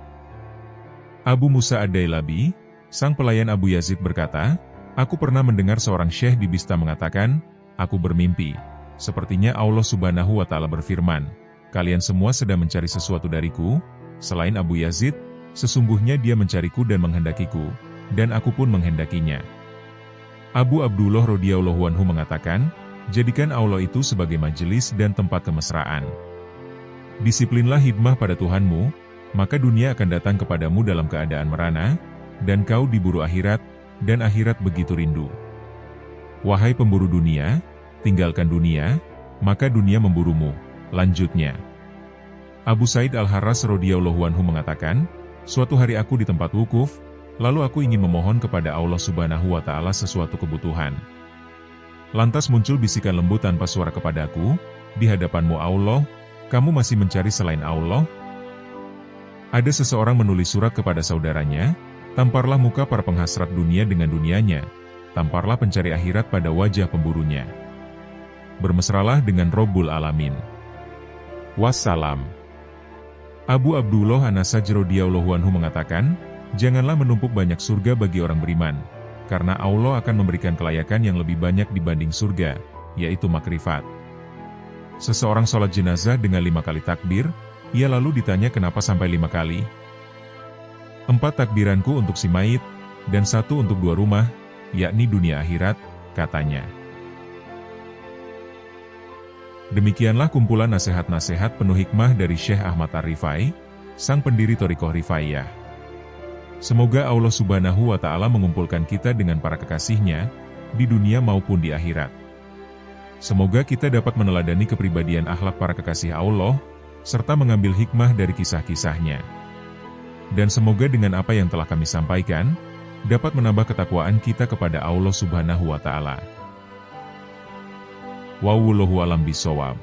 Abu Musa Ad-Dailabi, sang pelayan Abu Yazid berkata, "Aku pernah mendengar seorang syekh di Bista mengatakan, 'Aku bermimpi. Sepertinya Allah Subhanahu wa Ta'ala berfirman, kalian semua sedang mencari sesuatu dariku, selain Abu Yazid, sesungguhnya dia mencariku dan menghendakiku, dan aku pun menghendakinya.'" Abu Abdullah radhiyallahu anhu mengatakan, "Jadikan Allah itu sebagai majelis dan tempat kemesraan. Disiplinlah hikmah pada Tuhanmu, maka dunia akan datang kepadamu dalam keadaan merana, dan kau diburu akhirat, dan akhirat begitu rindu. Wahai pemburu dunia, tinggalkan dunia, maka dunia memburumu." Lanjutnya, Abu Said Al-Harras radhiyallahu anhu mengatakan, "Suatu hari aku di tempat wukuf, lalu aku ingin memohon kepada Allah Subhanahu wa Ta'ala sesuatu kebutuhan. Lantas muncul bisikan lembut tanpa suara kepadaku, 'Di hadapanmu Allah, kamu masih mencari selain Allah?' Ada seseorang menulis surat kepada saudaranya, 'Tamparlah muka para penghasrat dunia dengan dunianya, tamparlah pencari akhirat pada wajah pemburunya. Bermesralah dengan Rabbul Alamin. Wassalam." Abu Abdullah An-Nasaj radhiyallahu anhu mengatakan, "Janganlah menumpuk banyak surga bagi orang beriman, karena Allah akan memberikan kelayakan yang lebih banyak dibanding surga, yaitu makrifat." Seseorang sholat jenazah dengan 5 kali takbir, ia lalu ditanya kenapa sampai 5 kali. 4 takbiranku untuk si mayit, dan 1 untuk 2 rumah, yakni dunia akhirat, katanya. Demikianlah kumpulan nasihat-nasihat penuh hikmah dari Syekh Ahmad Ar-Rifai, sang pendiri Thariqah Rifaiyah. Semoga Allah Subhanahu wa Ta'ala mengumpulkan kita dengan para kekasihnya, di dunia maupun di akhirat. Semoga kita dapat meneladani kepribadian akhlak para kekasih Allah, serta mengambil hikmah dari kisah-kisahnya. Dan semoga dengan apa yang telah kami sampaikan, dapat menambah ketakwaan kita kepada Allah Subhanahu wa Ta'ala. Wallahu a'lam bishawab.